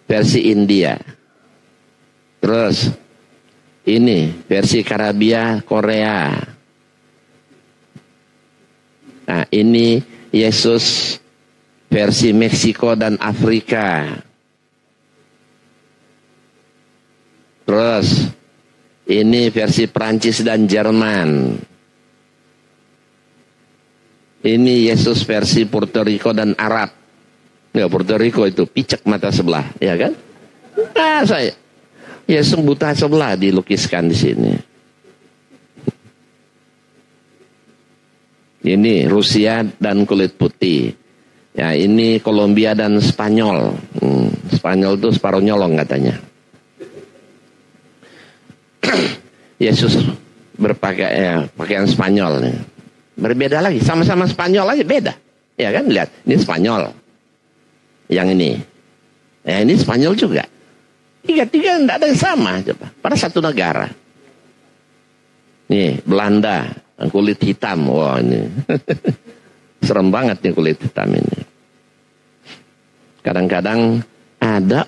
versi India. Terus ini versi Karabia, Korea. Nah, ini Yesus versi Meksiko dan Afrika. Terus ini versi Prancis dan Jerman. Ini Yesus versi Puerto Rico dan Arab. Ya, Puerto Rico itu picek mata sebelah, ya kan? Nah, saya Yesus buta sebelah dilukiskan di sini. Ini Rusia dan kulit putih. Ya, ini Kolombia dan Spanyol. Spanyol itu separuh nyolong katanya. Yesus pakaian Spanyol. Berbeda lagi, sama-sama Spanyol aja beda. Ya kan, lihat, ini Spanyol. Yang ini. Ya, ini Spanyol juga. Tiga-tiga tidak ada yang sama coba. Pada satu negara. Nih, Belanda. Kulit hitam, wah ini serem banget nih kulit hitam ini. Kadang-kadang ada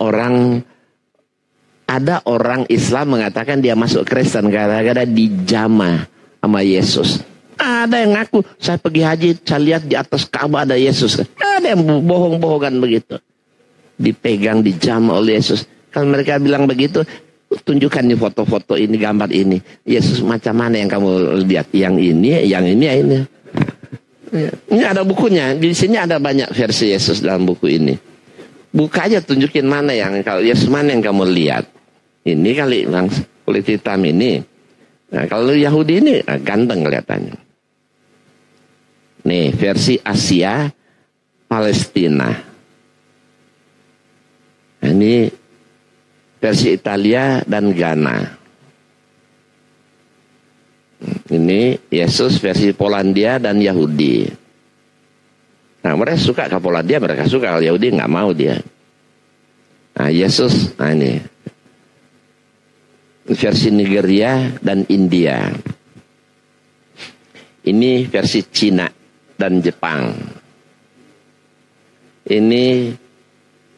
orang Islam mengatakan dia masuk Kristen kadang-kadang dijamah sama Yesus. Ada yang ngaku saya pergi haji, saya lihat di atas Ka'bah ada Yesus. Ada yang bohong-bohongan begitu, dipegang dijamah oleh Yesus. Kalau mereka bilang begitu, tunjukkan nih foto-foto ini, gambar ini. Yesus macam mana yang kamu lihat? Yang ini, yang ini, yang ini. Ini ada bukunya. Di sini ada banyak versi Yesus dalam buku ini. Buka aja, tunjukin mana yang kalau Yesus mana yang kamu lihat. Ini kali yang kulit hitam ini. Nah, kalau Yahudi ini ganteng kelihatannya. Nih versi Asia Palestina. Nah, ini versi Italia dan Ghana. Ini Yesus versi Polandia dan Yahudi. Nah, mereka suka ke Polandia, mereka suka. Kalau Yahudi nggak mau dia. Nah, Yesus, nah ini versi Nigeria dan India. Ini versi Cina dan Jepang. Ini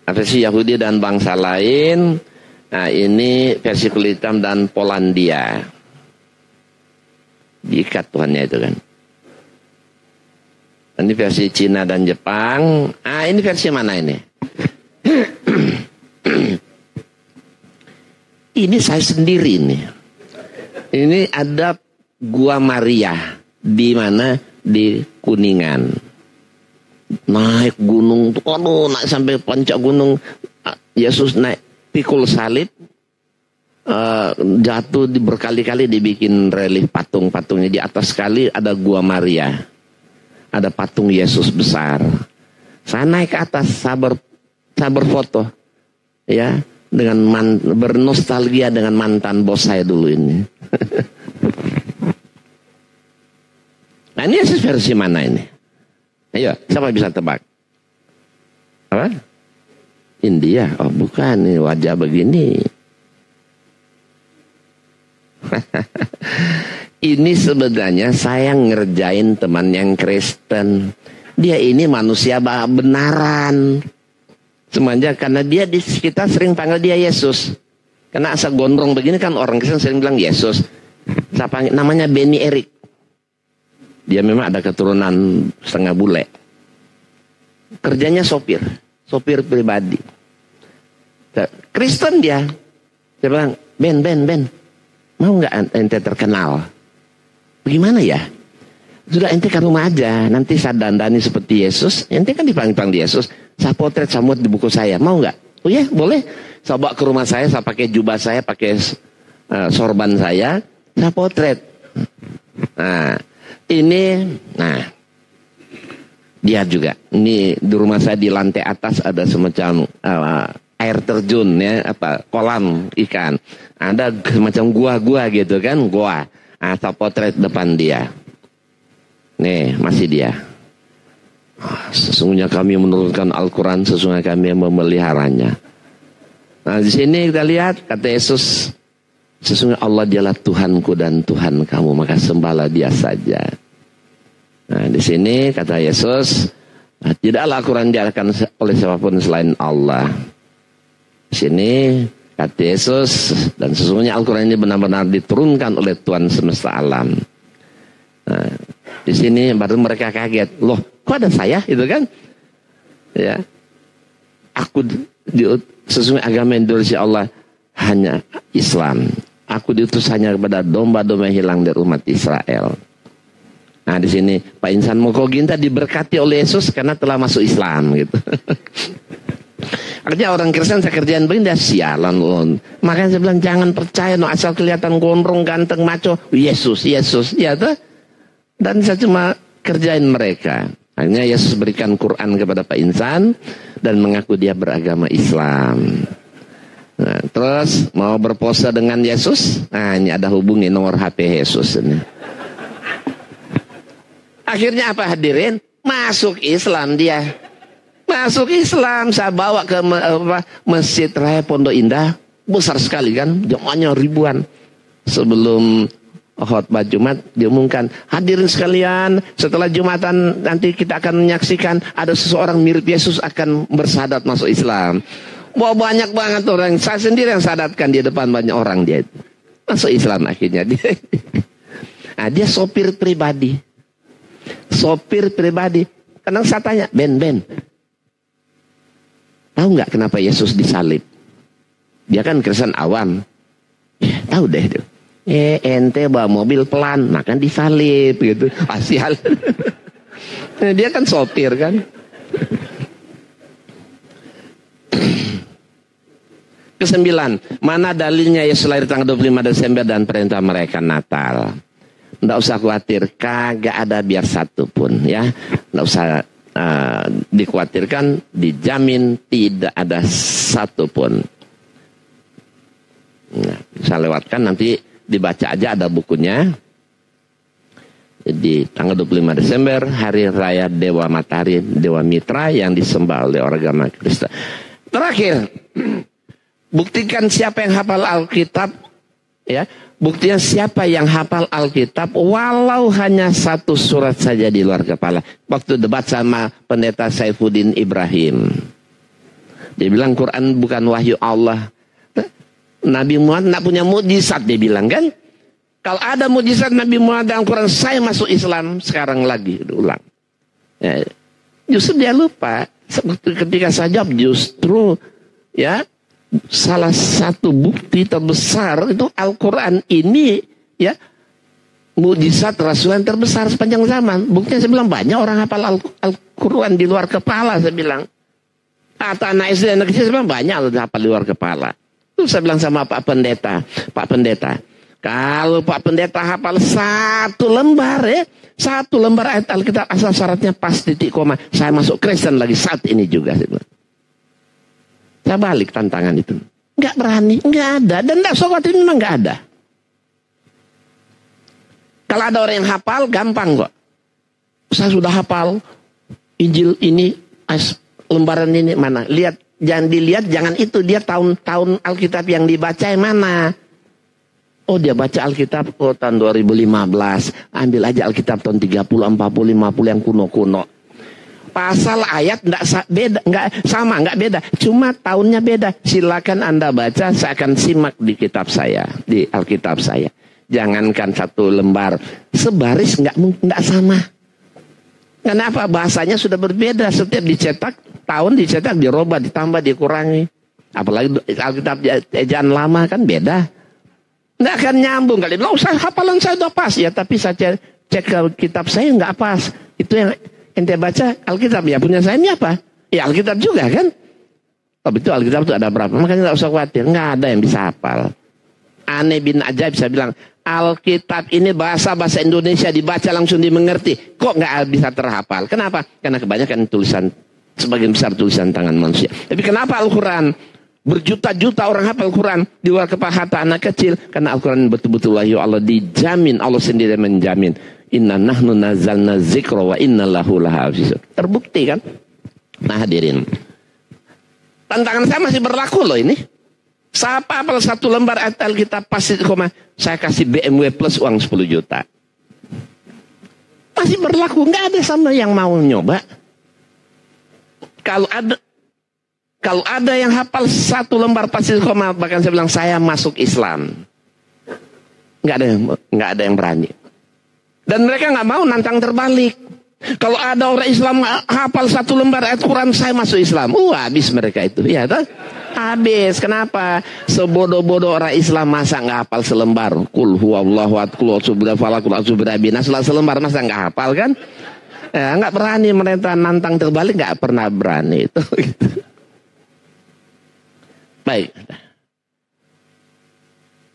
versi Yahudi dan bangsa lain. Nah, ini versi kulit hitam dan Polandia. Diikat Tuhannya itu kan. Ini versi Cina dan Jepang. Ah, ini versi mana ini? Ini saya sendiri nih. Ini ada Gua Maria. Di mana? Di Kuningan. Naik gunung. Aduh, naik sampai puncak gunung. Yesus naik pikul salib. jatuh berkali-kali dibikin relief patung-patungnya. Di atas sekali ada gua Maria, ada patung Yesus besar. Saya naik ke atas, saya berfoto, ya, dengan bernostalgia dengan mantan bos saya dulu ini. Nah, ini Yesus versi mana ini? Ayo, siapa bisa tebak? Apa? India. Oh, bukan, ini wajah begini. Ini sebenarnya saya ngerjain teman yang Kristen. Dia ini manusia benaran. Semuanya karena kita sering panggil dia Yesus. Karena asal gondrong begini kan orang Kristen sering bilang Yesus. Saya panggil, namanya Benny Eric. Dia memang ada keturunan setengah bule. Kerjanya sopir pribadi. Kristen dia. Dia bilang, Ben, mau nggak ente terkenal? Bagaimana ya? Sudah ente ke rumah aja, nanti saya dandani seperti Yesus. Ente kan dipanggil Yesus. Saya potret samut di buku saya, mau nggak? Oh ya, boleh. Saya bawa ke rumah saya pakai jubah saya, pakai sorban saya potret. Nah, dia juga. Ini di rumah saya di lantai atas ada semacam air terjun, ya, kolam ikan. Ada semacam gua gitu kan, gua. Saya potret depan dia. Nih, masih dia. Sesungguhnya kami menurunkan Al-Quran, sesungguhnya kami memeliharanya. Nah, di sini kita lihat kata Yesus, sesungguhnya Allah dialah Tuhanku dan Tuhan kamu, maka sembahlah Dia saja. Nah, di sini kata Yesus, tidaklah Al-Quran diarahkan oleh siapapun selain Allah. Di sini kata Yesus, dan sesungguhnya Al-Quran ini benar-benar diturunkan oleh Tuhan semesta alam. Nah, di sini baru mereka kaget, loh, kok ada saya, itu kan? Ya, sesungguhnya agama yang diurusi Allah hanya Islam. Aku diutus hanya kepada domba-domba yang hilang dari umat Israel. Nah, di sini Pak Insan Mokoginta diberkati oleh Yesus karena telah masuk Islam, gitu. Artinya orang Kristen saya kerjain begini, dia sialan loh. Makanya saya bilang jangan percaya, no, asal kelihatan gondrong, ganteng, maco, Yesus, ya tuh. Dan saya cuma kerjain mereka. Akhirnya Yesus berikan Quran kepada Pak Insan dan mengaku dia beragama Islam. Nah, terus mau berpose dengan Yesus. Nah, ini ada hubungi nomor HP Yesus ini. Akhirnya apa hadirin? Masuk Islam dia. Masuk Islam. Saya bawa ke Masjid Raya Pondok Indah. Besar sekali kan. Jemaahnya ribuan. Sebelum khotbah Jumat diumumkan, hadirin sekalian, setelah Jumatan nanti kita akan menyaksikan ada seseorang mirip Yesus akan bersahadat masuk Islam. Wah, banyak banget orang. Saya sendiri yang sadatkan di depan banyak orang dia masuk Islam akhirnya. Nah, dia sopir pribadi. Kadang saya tanya, Ben, tahu nggak kenapa Yesus disalib? Dia kan Kristen awam. Ya, tahu deh itu. Ente bawa mobil pelan, makan disalib gitu. Asial. Dia kan sopir kan. Kesembilan, mana dalilnya Yesus lahir tanggal 25 Desember dan perintah merayakan Natal? Nggak usah khawatir, kagak ada biar satu pun, ya. Nggak usah dikhawatirkan, dijamin tidak ada satu pun. Nah, saya lewatkan nanti. Dibaca aja, ada bukunya. Di tanggal 25 Desember, hari raya Dewa Matahari, Dewa Mitra yang disembah oleh orang agama Kristen. Terakhir, buktikan siapa yang hafal Alkitab, ya. Buktinya siapa yang hafal Alkitab walau hanya satu surat saja di luar kepala. Waktu debat sama pendeta Saifuddin Ibrahim, dia bilang Quran bukan wahyu Allah. Nabi Muhammad tidak punya mukjizat, dia bilang kan. Kalau ada mukjizat Nabi Muhammad dalam Quran, saya masuk Islam sekarang lagi. Ulang. Ya, justru dia lupa. Ketika saya jawab, justru ya salah satu bukti terbesar itu Al-Quran ini, ya, mukjizat Rasul yang terbesar sepanjang zaman. Buktinya saya bilang banyak orang hafal Al-Quran di luar kepala, saya bilang. Atau anak SD, anak kecil, saya bilang banyak hafal di luar kepala. Terus saya bilang sama Pak Pendeta, kalau Pak Pendeta hafal 1 lembar ya, 1 lembar ayat Alkitab asal syaratnya pas titik koma, saya masuk Kristen lagi saat ini juga. Saya balik tantangan itu. Nggak berani, nggak ada. Dan nggak sobat ini memang nggak ada. Kalau ada orang yang hafal, gampang kok. Saya sudah hafal Injil ini, lembaran ini mana. Lihat, jangan dilihat, jangan itu. Dia tahun Alkitab yang dibaca yang mana. Oh dia baca Alkitab tahun 2015. Ambil aja Alkitab tahun 30, 40, 50 yang kuno-kuno. Pasal ayat nggak beda. Cuma tahunnya beda. Silakan Anda baca, saya akan simak di kitab saya, di Alkitab saya. Jangankan 1 lembar, sebaris nggak sama. Kenapa? Bahasanya sudah berbeda. Setiap dicetak, tahun dicetak, dirubah, ditambah, dikurangi. Apalagi Alkitab ejaan lama kan beda. Nggak akan nyambung kali. Hafalan saya udah pas ya, tapi saya cek ke kitab saya nggak pas. Itu yang ente baca Alkitab ya, punya saya ini apa? Ya Alkitab juga kan. Tapi itu Alkitab itu ada berapa? Makanya nggak usah khawatir, nggak ada yang bisa hafal. Aneh bin ajaib, saya bilang Alkitab ini bahasa Indonesia dibaca langsung dimengerti. Kok nggak bisa terhafal? Kenapa? Karena kebanyakan tulisan, sebagian besar tulisan tangan manusia. Tapi kenapa Al-Quran? Berjuta-juta orang hafal Al-Quran di luar kepala anak kecil. Karena Al-Quran betul-betul wahyu Allah, dijamin, Allah sendiri menjamin. Inna nahnu nazzalna dzikra wa inna lahu lahafizun. Terbukti kan? Nah hadirin, tantangan saya masih berlaku loh ini. Siapa hafal 1 lembar ayat Alkitab pasti koma, saya kasih BMW plus uang 10 juta. Masih berlaku, nggak ada sama yang mau nyoba. Kalau ada yang hafal 1 lembar pasti koma, bahkan saya bilang saya masuk Islam. Nggak ada yang berani. Dan mereka nggak mau nantang terbalik. Kalau ada orang Islam hafal 1 lembar ayat Quran, saya masuk Islam. Habis mereka itu, ya toh? Habis. Kenapa? Sebodoh-bodoh orang Islam masa nggak hafal selembar. Kul huwallahu ahad, kul a'udzu falaq, kul a'udzu birabbin nas, selembar masa nggak hafal kan? Ya, nggak berani mereka nantang terbalik, nggak pernah berani itu. Baik.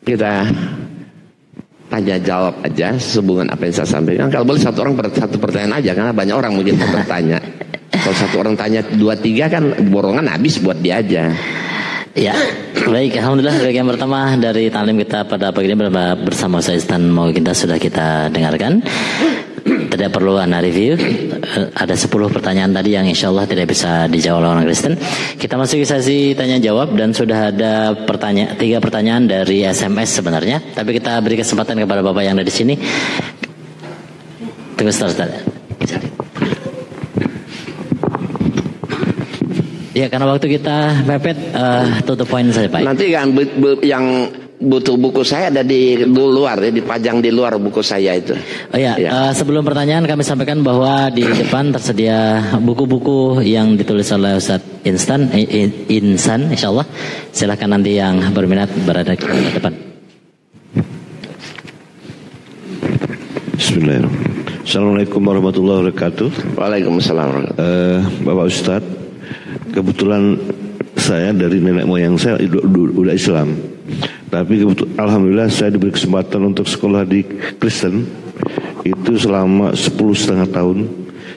Kita tanya jawab aja sehubungan apa yang saya sampaikan. Kalau boleh 1 orang 1 pertanyaan aja, karena banyak orang mungkin mau bertanya. Kalau 1 orang tanya 2-3 kan borongan habis buat dia aja. Ya, baik, alhamdulillah. Bagian pertama dari taklim kita pada pagi ini bersama Ustaz Ihsan mau sudah kita dengarkan. Tidak perlu Anda review. Ada 10 pertanyaan tadi yang insya Allah tidak bisa dijawab oleh orang Kristen. Kita masuk ke sesi tanya jawab dan sudah ada 3 pertanyaan dari SMS sebenarnya. Tapi kita beri kesempatan kepada Bapak yang ada di sini. Tunggu Ustaz. Ya, karena waktu kita mepet, tutup poin saja Pak. Nanti kan yang butuh buku saya ada di luar ya, dipajang di luar buku saya itu. Oh ya, sebelum pertanyaan kami sampaikan bahwa di depan tersedia buku-buku yang ditulis oleh Ustaz Ihsan, insyaallah. Silakan nanti yang berminat berada di depan. Bismillahirrahmanirrahim. Assalamualaikum warahmatullahi wabarakatuh. Waalaikumsalam. Bapak Ustaz, kebetulan saya dari nenek moyang saya udah Islam. Tapi alhamdulillah saya diberi kesempatan untuk sekolah di Kristen itu selama 10,5 tahun,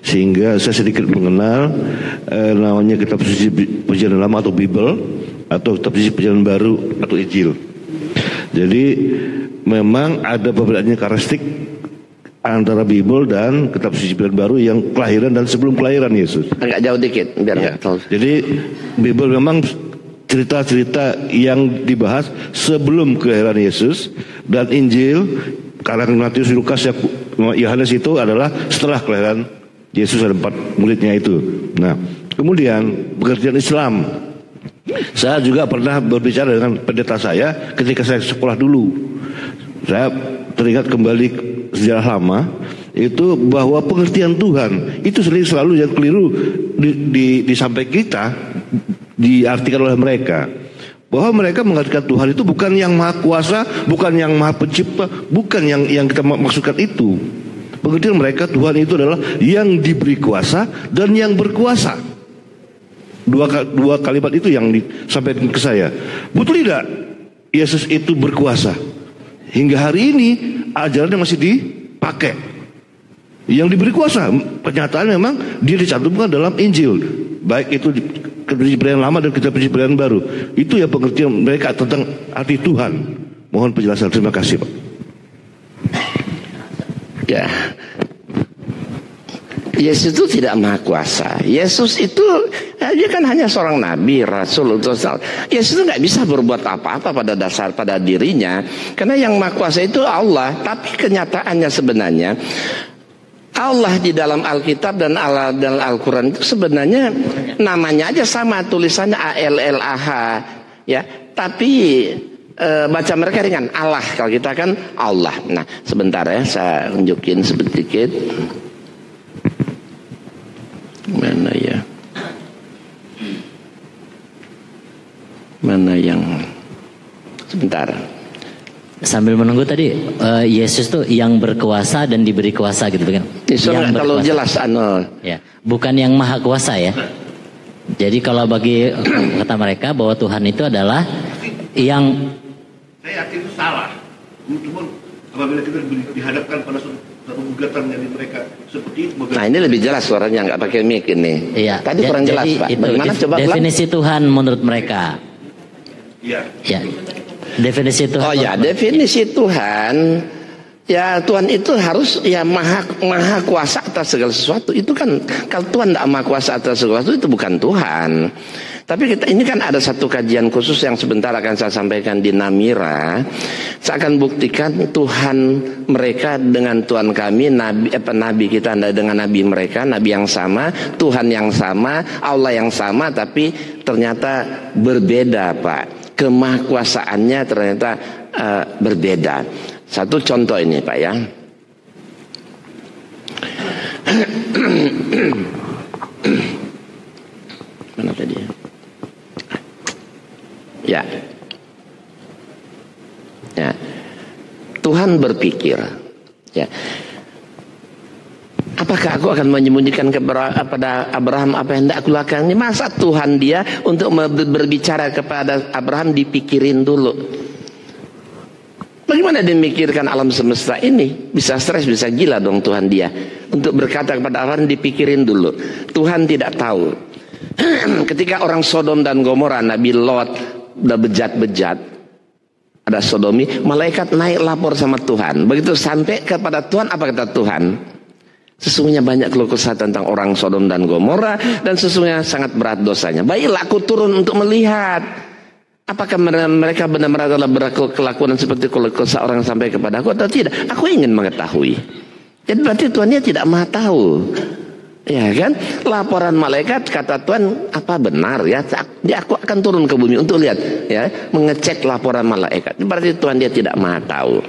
sehingga saya sedikit mengenal namanya kitab suci Perjanjian Lama atau Bible, atau kitab suci Perjanjian Baru atau Injil. Jadi memang ada perbedaan karakteristik antara Bible dan kitab suci Perjanjian Baru yang kelahiran dan sebelum kelahiran Yesus. Agak jauh dikit biar ya. Jadi Bible memang cerita-cerita yang dibahas sebelum kelahiran Yesus, dan Injil karangan Matius, Lukas, Yohanes itu adalah setelah kelahiran Yesus, ada 4 muridnya itu. Nah, kemudian pengertian Islam. Saya juga pernah berbicara dengan pendeta saya ketika saya sekolah dulu. Saya teringat kembali sejarah lama itu, bahwa pengertian Tuhan itu selalu yang keliru disampaikan kita, diartikan oleh mereka, bahwa mereka mengartikan Tuhan itu bukan yang maha kuasa, bukan yang maha pencipta, bukan yang kita maksudkan itu. Pengertian mereka Tuhan itu adalah yang diberi kuasa dan yang berkuasa. Dua kalimat itu yang disampaikan ke saya. Betul tidak? Yesus itu berkuasa. Hingga hari ini ajarannya masih dipakai. Yang diberi kuasa, pernyataan memang dia dicantumkan dalam Injil, baik itu di Perjanjian Lama dan Kitab Perjanjian Baru. Itu ya pengertian mereka tentang arti Tuhan. Mohon penjelasan. Terima kasih, Pak. Ya, Yesus itu tidak maha kuasa. Yesus itu dia kan hanya seorang nabi, rasul. Yesus itu nggak bisa berbuat apa-apa pada dirinya, karena yang maha kuasa itu Allah. Tapi kenyataannya sebenarnya Allah di dalam Alkitab dan dalam Al-Quran itu sebenarnya namanya aja sama, tulisannya ALLAH, ya. Tapi baca mereka ringan, Allah. Kalau kita kan Allah. Nah, sebentar ya, saya tunjukin sedikit. Mana ya? Mana yang sebentar. Sambil menunggu tadi, Yesus tuh yang berkuasa dan diberi kuasa gitu kan? Yang kalau jelas ya, bukan yang maha kuasa ya. Jadi kalau bagi kata mereka bahwa Tuhan itu adalah yang, saya yakin itu salah. Cuma apabila kita dihadapkan pada satu gugatan dari mereka seperti itu. Nah, ini lebih jelas suaranya, nggak pakai mic ini. Iya. Tadi kurang jelas, Pak. Bagaimana coba definisi Tuhan menurut mereka? Iya. Ya. Definisi Tuhan. Oh ya, definisi Tuhan, ya Tuhan itu harus ya maha kuasa atas segala sesuatu. Itu kan kalau Tuhan tidak maha kuasa atas segala sesuatu itu bukan Tuhan. Tapi ini kan ada satu kajian khusus yang sebentar akan saya sampaikan di Namira. Saya akan buktikan Tuhan mereka dengan Tuhan kami, nabi kita dengan nabi mereka, nabi yang sama, Tuhan yang sama, Allah yang sama, tapi ternyata berbeda, Pak. Kemahkuasaannya ternyata berbeda. Satu contoh ini, Pak, ya. Mana tadi? Ya. Ya. Tuhan berpikir, ya. Apakah aku akan menyembunyikan kepada Abraham apa yang hendak aku lakukan? Ini masa Tuhan dia untuk berbicara kepada Abraham dipikirin dulu. Bagaimana dia memikirkan alam semesta ini? Bisa stres, bisa gila dong Tuhan dia. Untuk berkata kepada Abraham dipikirin dulu. Tuhan tidak tahu. Ketika orang Sodom dan Gomora, Nabi Lot udah bejat-bejat, ada sodomi, malaikat naik lapor sama Tuhan. Begitu sampai kepada Tuhan, apa kata Tuhan? Sesungguhnya banyak keluh kesah tentang orang Sodom dan Gomora, dan sesungguhnya sangat berat dosanya. Baiklah aku turun untuk melihat apakah mereka benar-benar adalah berkelakuan seperti keluh kesah orang sampai kepada aku atau tidak. Aku ingin mengetahui. Jadi berarti Tuhannya tidak maha tahu. Ya kan? Laporan malaikat kata Tuhan apa benar ya? Aku akan turun ke bumi untuk lihat ya, mengecek laporan malaikat. Berarti Tuhan dia tidak maha tahu.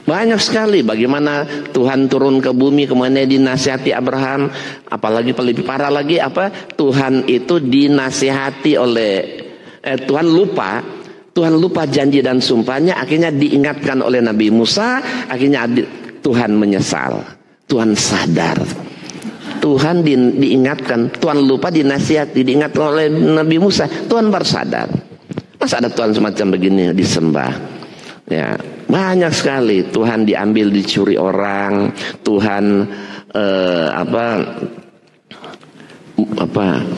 Banyak sekali bagaimana Tuhan turun ke bumi kemudian dinasihati Abraham, apalagi lebih parah lagi apa? Tuhan itu dinasihati oleh Tuhan lupa janji dan sumpahnya, akhirnya diingatkan oleh Nabi Musa, akhirnya Tuhan menyesal, Tuhan sadar. Tuhan diingatkan, Tuhan lupa dinasihati, diingatkan oleh Nabi Musa, Tuhan baru sadar. Masa ada Tuhan semacam begini disembah? Ya, banyak sekali Tuhan diambil, dicuri orang, Tuhan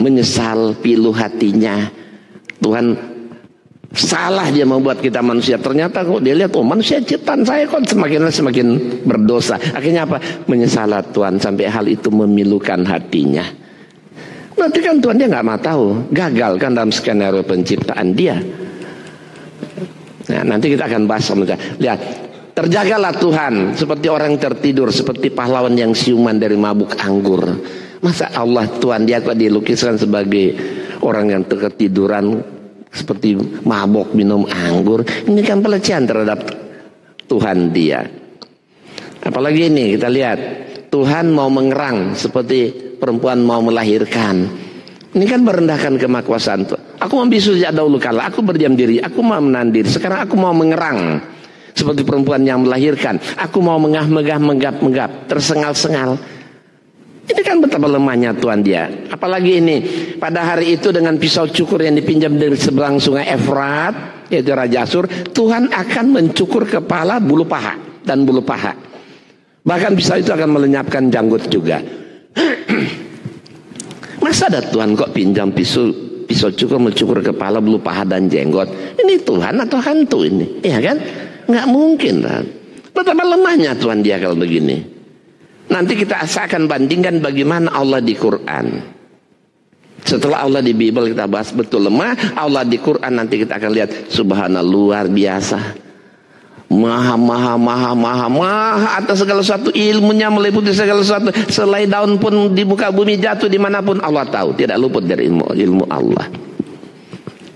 menyesal pilu hatinya, Tuhan salah dia membuat kita manusia. Ternyata kok dia lihat, oh manusia ciptaan saya kok semakin berdosa. Akhirnya apa? Menyesal Tuhan sampai hal itu memilukan hatinya. Berarti kan Tuhan dia nggak mau tahu, gagal kan dalam skenario penciptaan dia. Nah, nanti kita akan bahas sama dia. Lihat, terjagalah Tuhan seperti orang tertidur, seperti pahlawan yang siuman dari mabuk anggur. Masa Allah Tuhan dia kok dilukiskan sebagai orang yang tertiduran seperti mabuk minum anggur? Ini kan pelecehan terhadap Tuhan dia. Apalagi ini kita lihat, Tuhan mau mengerang seperti perempuan mau melahirkan. Ini kan merendahkan kemakuasaan Tuhan. Aku membisu sejak dahulu kala, aku berdiam diri, aku mau menahan diri. Sekarang aku mau mengerang seperti perempuan yang melahirkan. Aku mau menggap-menggap, tersengal-sengal. Ini kan betapa lemahnya Tuhan dia. Apalagi ini pada hari itu dengan pisau cukur yang dipinjam dari seberang sungai Efrat, yaitu Raja Asyur, Tuhan akan mencukur kepala, bulu paha dan bulu paha. Bahkan pisau itu akan melenyapkan janggut juga. Masa ada Tuhan kok pinjam pisau cukur mencukur kepala, bulu paha dan jenggot? Ini Tuhan atau hantu ini? Ya kan? Nggak mungkin kan? Betapa lemahnya Tuhan dia kalau begini. Nanti kita akan bandingkan bagaimana Allah di Quran. Setelah Allah di Bible kita bahas betul lemah, Allah di Quran nanti kita akan lihat subhanallah luar biasa. Maha atas segala sesuatu, ilmunya meliputi segala sesuatu. Selai daun pun di muka bumi jatuh dimanapun Allah tahu, tidak luput dari ilmu Allah.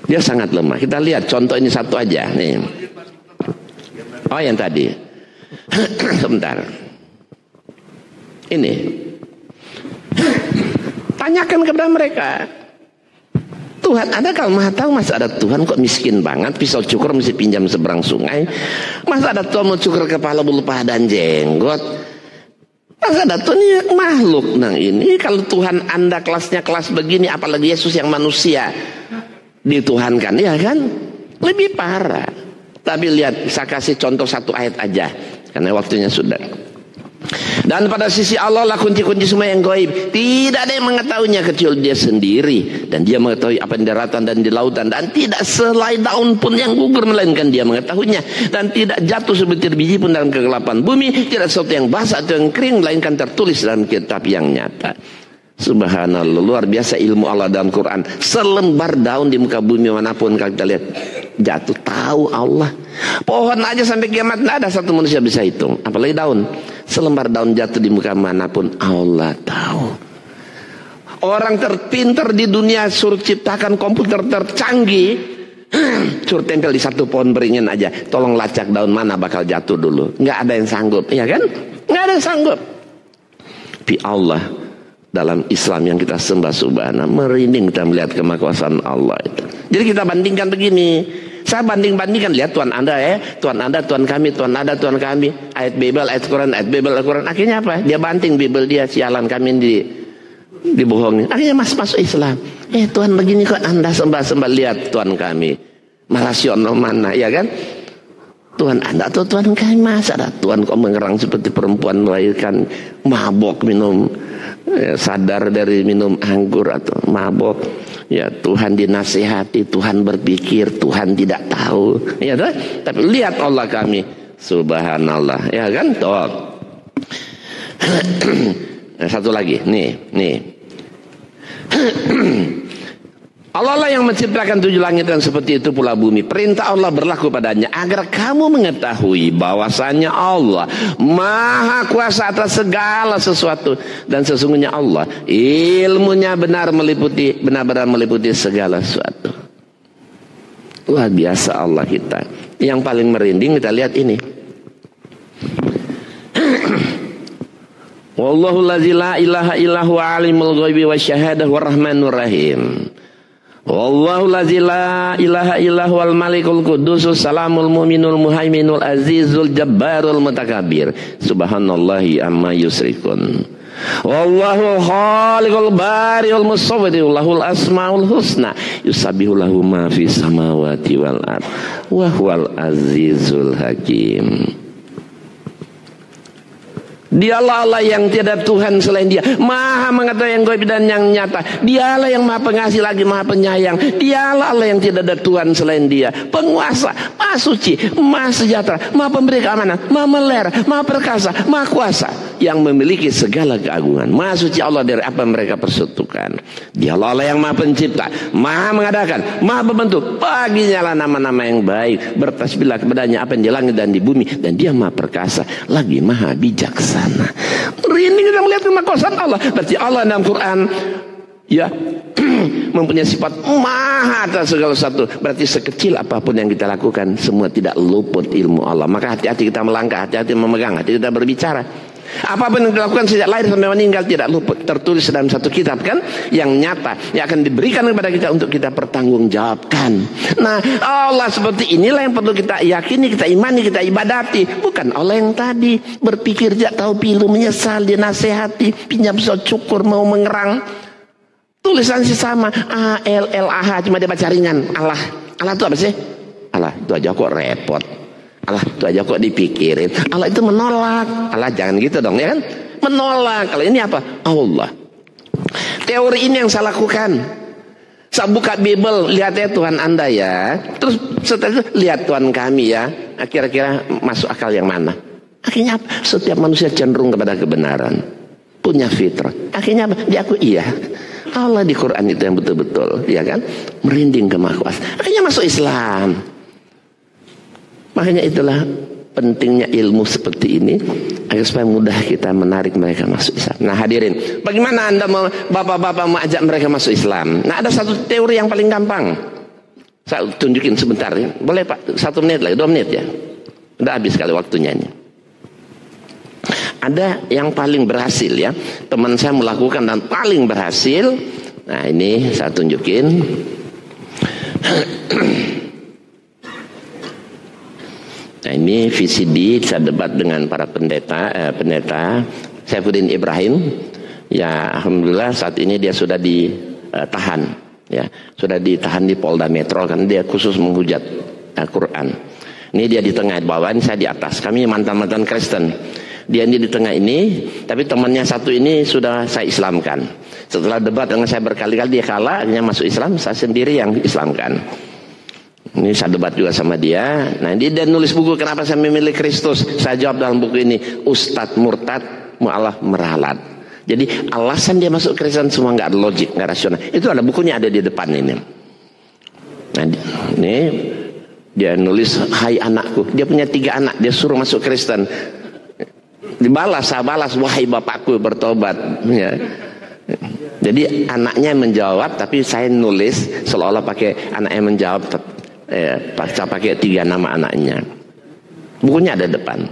Dia sangat lemah. Kita lihat contoh ini satu aja nih. Oh yang tadi. Sebentar. Ini tanyakan kepada mereka, Tuhan ada kalau maha tahu, masa ada Tuhan kok miskin banget, pisau cukur mesti pinjam seberang sungai, masa ada Tuhan mau cukur kepala, bulu paha dan jenggot, masa ada Tuhan ini makhluk. Nah ini kalau Tuhan Anda kelasnya kelas begini, apalagi Yesus yang manusia dituhankan, ya kan lebih parah. Tapi lihat, saya kasih contoh satu ayat aja karena waktunya sudah. Dan pada sisi Allah lah kunci-kunci semua yang gaib. Tidak ada yang mengetahuinya kecuali dia sendiri. Dan dia mengetahui apa yang di daratan dan di lautan. Dan tidak selai daun pun yang gugur melainkan dia mengetahuinya. Dan tidak jatuh sebutir biji pun dalam kegelapan bumi. Tidak sesuatu yang basah atau yang kering melainkan tertulis dalam kitab yang nyata. Subhanallah, luar biasa ilmu Allah dalam Quran. Selembar daun di muka bumi manapun kalau kita lihat jatuh, tahu Allah. Pohon aja sampai kiamat tidak ada satu manusia bisa hitung, apalagi daun. Selembar daun jatuh di muka manapun Allah tahu. Orang terpintar di dunia suruh ciptakan komputer tercanggih, suruh tempel di satu pohon beringin aja, tolong lacak daun mana bakal jatuh dulu. Nggak ada yang sanggup, ya kan? Nggak ada yang sanggup. Tapi Allah dalam Islam yang kita sembah subhanahu, merinding kita melihat kemakuasaan Allah itu. Jadi kita bandingkan begini. Saya banding-bandingkan, lihat Tuhan Anda ya, Tuhan Anda, Tuhan kami, Tuhan Anda, Tuhan kami. Ayat Bible, ayat Quran, ayat Bible, ayat Quran. Akhirnya apa? Dia banting Bible dia, sialan kami dibohongin. Akhirnya masuk Islam. Tuhan begini kok Anda sembah-sembah, lihat Tuhan kami. Rasional mana, ya kan? Tuhan Anda atau Tuhan kami, masa ada Tuhan kok mengerang seperti perempuan melahirkan, mabok minum, sadar dari minum anggur atau mabok. Ya Tuhan dinasihati, Tuhan berpikir, Tuhan tidak tahu. Ya kan? Tapi lihat Allah kami, subhanallah, ya kan? Tuh. Satu lagi, nih. Allah lah yang menciptakan 7 langit dan seperti itu pula bumi. Perintah Allah berlaku padanya agar kamu mengetahui bahwasanya Allah maha kuasa atas segala sesuatu. Dan sesungguhnya Allah ilmunya benar-benar meliputi segala sesuatu. Luar biasa Allah kita. Yang paling merinding kita lihat ini. Wallahu la ilaha illahu alimul ghaibi wasyahadah warrahmanur rahim. Wallahu la ilaha illahu al malikul qudusus salamul mu'minul muhaiminul azizul jabbarul mutakabir. Subhanallahi amma yusrikun. Wallahu khaliqul bariul musawwir lahul asmaul husna yusabbihu lahu ma fis samawati wal ard wa huwal azizul hakim. Dialah Allah yang tiada Tuhan selain dia, maha mengetahui yang gaib dan yang nyata. Dialah yang maha pengasih lagi maha penyayang. Dialah Allah yang tidak ada Tuhan selain dia, penguasa, maha suci, maha sejahtera, maha pemberi keamanan, maha melera, maha perkasa, maha kuasa, yang memiliki segala keagungan. Maha suci Allah dari apa mereka persekutukan. Dialah Allah yang maha pencipta, maha mengadakan, maha membentuk. Baginya lah nama-nama yang baik. Bertasbihlah kepadanya apa yang di langit dan di bumi, dan dia maha perkasa lagi maha bijaksana. Merinding kita melihat kemakuasaan Allah. Berarti Allah dalam Quran ya mempunyai sifat maha atas segala sesuatu. Berarti sekecil apapun yang kita lakukan semua tidak luput ilmu Allah. Maka hati-hati kita melangkah, hati-hati memegang, hati kita berbicara. Apapun yang dilakukan sejak lahir sampai meninggal tidak luput, tertulis dalam satu kitab kan, yang nyata, yang akan diberikan kepada kita untuk kita pertanggungjawabkan. Nah, Allah seperti inilah yang perlu kita yakini, kita imani, kita ibadati. Bukan Allah yang tadi berpikir jak tahu pilu, menyesal, dinasehati, pinjam cukur, mau mengerang. Tulisan sih sama, A-L-L-A-H, cuma dia baca ringan. Allah itu apa sih? Allah itu aja kok repot. Allah itu aja kok dipikirin. Allah itu menolak. Allah jangan gitu dong, ya kan? Menolak. Kalau ini apa? Allah. Teori ini yang saya lakukan. Saya buka Bible, lihat ya Tuhan Anda ya. Terus setelah itu lihat Tuhan kami ya. Kira-kira masuk akal yang mana? Akhirnya apa? Setiap manusia cenderung kepada kebenaran, punya fitrah. Akhirnya apa? Dia aku iya. Allah di Quran itu yang betul-betul, ya kan? Merinding ke Maha Kuasa. Akhirnya masuk Islam. Makanya itulah pentingnya ilmu seperti ini, agar supaya mudah kita menarik mereka masuk Islam. Nah hadirin, bagaimana Anda mau, bapak-bapak mau ajak mereka masuk Islam? Nah ada satu teori yang paling gampang. Saya tunjukin sebentar ya. Boleh Pak? 1 menit lagi, 2 menit ya. Udah habis kali waktunya ini. Ada yang paling berhasil ya. Teman saya melakukan dan paling berhasil. Nah ini saya tunjukin. Nah ini VCD, saya debat dengan para pendeta Saifuddin Ibrahim. Ya alhamdulillah saat ini dia sudah ditahan, ya sudah ditahan di Polda Metro kan dia khusus menghujat Al-Quran. Ini dia di tengah, bawah ini saya di atas. Kami mantan-mantan Kristen. Dia ini di tengah ini, tapi temannya satu ini sudah saya Islamkan. Setelah debat dengan saya berkali-kali dia kalah, akhirnya masuk Islam. Saya sendiri yang Islamkan. Ini saya debat juga sama dia. Nah dia nulis buku kenapa saya memilih Kristus. Saya jawab dalam buku ini, Ustadz murtad, mu'alaf meralat. Jadi alasan dia masuk Kristen semua nggak ada logik, nggak rasional. Itu ada bukunya ada di depan ini. Nah ini dia nulis, hai anakku. Dia punya 3 anak, dia suruh masuk Kristen. Dibalas, saya balas, wahai bapakku bertobat. Ya. Jadi anaknya menjawab, tapi saya nulis seolah-olah pakai anaknya menjawab. Saya pakai 3 nama anaknya. Bukunya ada depan.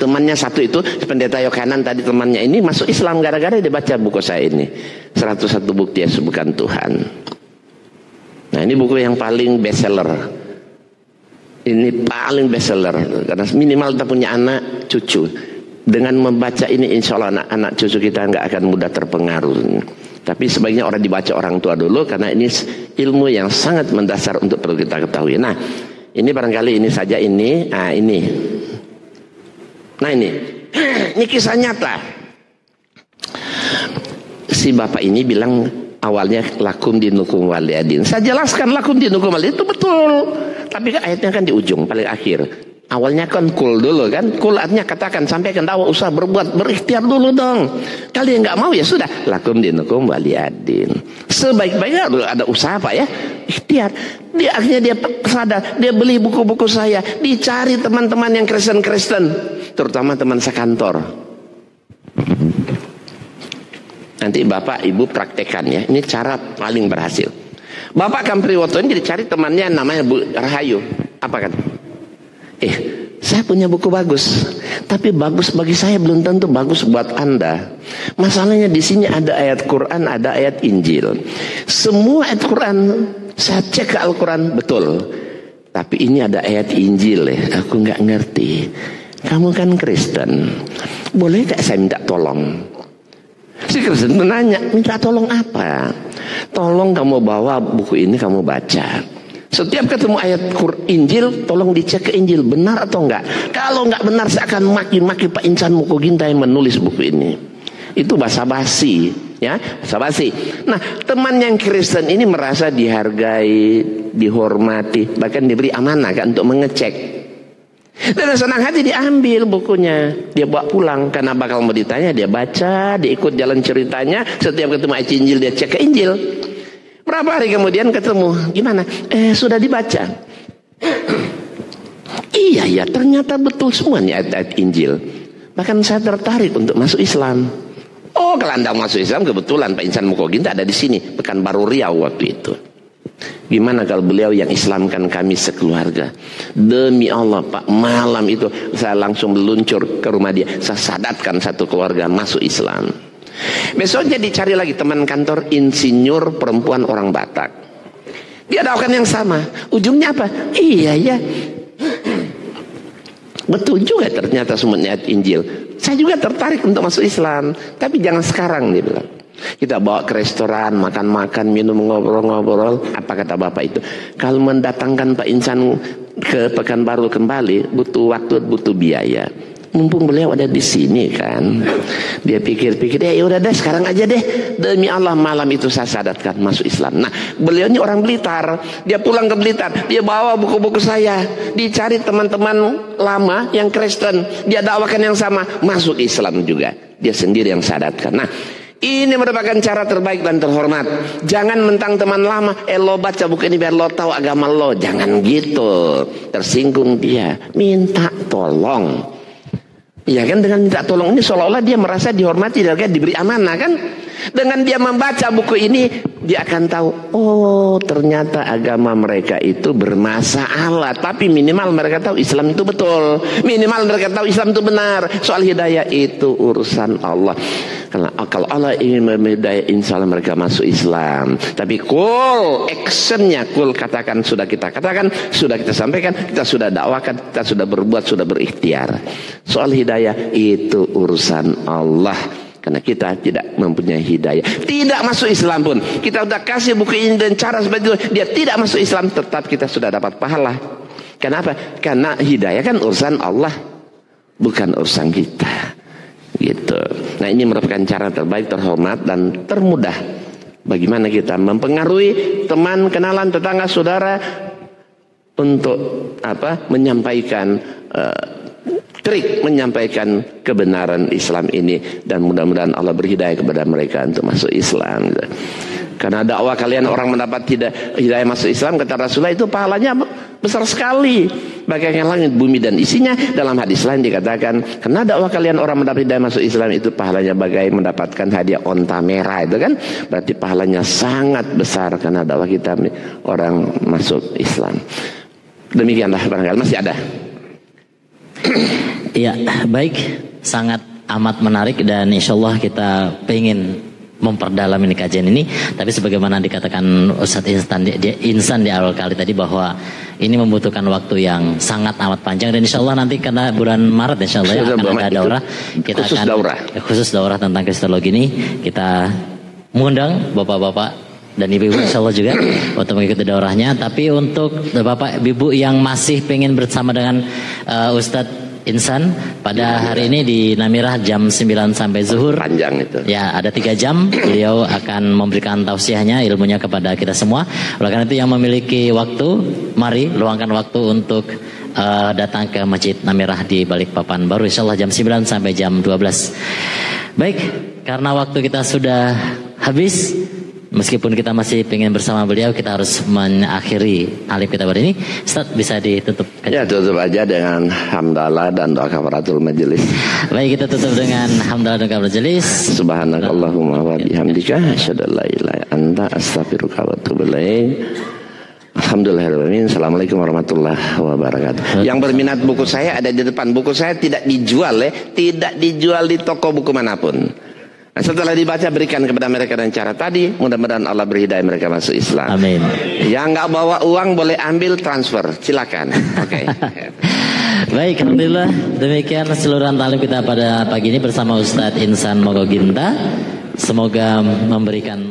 Temannya satu itu pendeta Yohanan tadi, temannya ini masuk Islam gara-gara dia baca buku saya ini, 101 bukti Yesus bukan Tuhan. Nah ini buku yang paling bestseller. Ini paling bestseller karena minimal kita punya anak cucu. Dengan membaca ini insya Allah anak cucu kita nggak akan mudah terpengaruh. Tapi sebaiknya orang dibaca orang tua dulu karena ini ilmu yang sangat mendasar untuk perlu kita ketahui. Nah, ini barangkali ini saja ini. Nah, ini. Nah, ini. Ini kisah nyata. Si bapak ini bilang awalnya lakum dinukum waliyadin. Saya jelaskan lakum dinukum waliyadin itu betul. Tapi ayatnya kan di ujung paling akhir. Awalnya kan kul dulu kan. Kul artinya katakan, sampaikan dakwah, usaha berbuat, berikhtiar dulu dong. Kalian nggak mau ya sudah, lakum dinukum waliyadin. Sebaik-baiknya ada usaha Pak ya, ikhtiar. Dia akhirnya dia sadar, dia beli buku-buku saya, dicari teman-teman yang Kristen-Kristen, terutama teman sekantor. Nanti Bapak Ibu praktekan ya, ini cara paling berhasil. Bapak Kampriwoto ini dicari temannya namanya Bu Rahayu. Apa kan? Saya punya buku bagus, tapi bagus bagi saya belum tentu bagus buat Anda. Masalahnya di sini ada ayat Quran, ada ayat Injil. Semua ayat Quran saya cek ke Al-Quran betul, tapi ini ada ayat Injil ya, aku nggak ngerti. Kamu kan Kristen, boleh nggak saya minta tolong? Si Kristen menanya, minta tolong apa? Tolong kamu bawa buku ini kamu baca. Setiap ketemu ayat Injil, tolong dicek ke Injil benar atau enggak. Kalau enggak benar, saya akan maki-maki Pak Insan Mukoginta yang menulis buku ini. Itu basa-basi, ya, basa-basi. Nah, teman yang Kristen ini merasa dihargai, dihormati, bahkan diberi amanah kan untuk mengecek. Dan senang hati diambil bukunya, dia bawa pulang karena bakal mau ditanya, dia baca, dia ikut jalan ceritanya. Setiap ketemu ayat Injil dia cek ke Injil. Berapa hari kemudian ketemu, gimana? Sudah dibaca. Iya ya, ternyata betul semua nih ayat-ayat Injil. Bahkan saya tertarik untuk masuk Islam. Oh, kalau Anda masuk Islam kebetulan Pak Insan Mukoginta ada di sini, Pekanbaru Riau waktu itu. Gimana kalau beliau yang Islamkan kami sekeluarga? Demi Allah Pak, malam itu saya langsung meluncur ke rumah dia. Saya sadatkan satu keluarga masuk Islam. Besoknya dicari lagi teman kantor, insinyur perempuan orang Batak. Dia dakwakan yang sama. Ujungnya apa? Iya ya, betul juga ternyata semua ayat Injil. Saya juga tertarik untuk masuk Islam, tapi jangan sekarang, dia bilang. Kita bawa ke restoran, makan-makan, minum, ngobrol-ngobrol. Apa kata bapak itu? Kalau mendatangkan Pak Insan ke Pekanbaru kembali, butuh waktu, butuh biaya. Mumpung beliau ada di sini kan. Dia pikir-pikir, ya udah deh sekarang aja deh. Demi Allah malam itu saya sadatkan masuk Islam. Nah, beliau ini orang Blitar. Dia pulang ke Blitar, dia bawa buku-buku saya. Dicari teman-teman lama yang Kristen, dia dakwakan yang sama, masuk Islam juga. Dia sendiri yang sadatkan. Nah, ini merupakan cara terbaik dan terhormat. Jangan mentang teman lama, lo baca buku ini biar lo tahu agama lo. Jangan gitu. Tersinggung dia, minta tolong. Ya kan, dengan minta tolong ini seolah-olah dia merasa dihormati dan diberi amanah kan. Dengan dia membaca buku ini, dia akan tahu, oh ternyata agama mereka itu bermasalah. Tapi minimal mereka tahu Islam itu betul. Minimal mereka tahu Islam itu benar. Soal hidayah itu urusan Allah. Karena kalau Allah ingin memhidayah, insya Allah mereka masuk Islam. Tapi actionnya katakan, sudah kita katakan, sudah kita sampaikan, kita sudah dakwakan, kita sudah berbuat, sudah berikhtiar. Soal hidayah itu urusan Allah. Karena kita tidak mempunyai hidayah, tidak masuk Islam pun, kita sudah kasih buku ini dan cara seperti itu, dia tidak masuk Islam, tetap kita sudah dapat pahala. Kenapa? Karena hidayah kan urusan Allah, bukan urusan kita. Gitu. Nah, ini merupakan cara terbaik, terhormat dan termudah bagaimana kita mempengaruhi teman, kenalan, tetangga, saudara untuk menyampaikan trik menyampaikan kebenaran Islam ini, dan mudah-mudahan Allah berhidayah kepada mereka untuk masuk Islam. Karena dakwah kalian orang mendapat hidayah masuk Islam, kata Rasulullah, itu pahalanya besar sekali, bagaikan langit bumi dan isinya. Dalam hadis lain dikatakan, karena dakwah kalian orang mendapat hidayah masuk Islam, itu pahalanya bagai mendapatkan hadiah onta merah. Itu kan berarti pahalanya sangat besar karena dakwah kita orang masuk Islam. Demikianlah, barangkali masih ada. Ya, baik, sangat amat menarik dan insya Allah kita pengen memperdalam ini kajian ini. Tapi sebagaimana dikatakan Ustadz Insan di awal kali tadi, bahwa ini membutuhkan waktu yang sangat amat panjang, dan insya Allah nanti karena bulan Maret insya Allah ya akan ada daurah, kita khusus daurah tentang kristologi ini, kita mengundang bapak-bapak dan ibu-ibu insya Allah juga untuk mengikuti daurahnya. Tapi untuk bapak ibu yang masih pengen bersama dengan Ustadz Insan pada hari ini di Namirah jam 9 sampai zuhur. Panjang itu. Ya, ada 3 jam beliau akan memberikan tausiahnya, ilmunya kepada kita semua. Oleh karena itu yang memiliki waktu, mari luangkan waktu untuk datang ke Masjid Namirah di Balikpapan Baru insyaallah jam 9 sampai jam 12. Baik, karena waktu kita sudah habis, meskipun kita masih ingin bersama beliau, kita harus mengakhiri alim kita hari ini. Ustaz, bisa ditutup? Ya, tutup aja dengan hamdalah dan doa kafaratul majelis. Baik, kita tutup dengan hamdalah dan doa kafaratul majelis. Subhanakallahumma wa bihamdika asyhadu an la ilaha illa anta astaghfiruka wa atubu ilaik. Alhamdulillahirrahmanirrahim. Assalamualaikum warahmatullahi wabarakatuh. Yang berminat buku saya ada di depan. Buku saya tidak dijual tidak dijual di toko buku manapun. Nah, setelah dibaca berikan kepada mereka dengan cara tadi, mudah-mudahan Allah berhidayah mereka masuk Islam. Amin. Yang nggak bawa uang boleh ambil transfer, silakan. Oke. Baik, alhamdulillah demikian seluruh talim kita pada pagi ini bersama Ustadz Insan Mogoginta. Semoga memberikan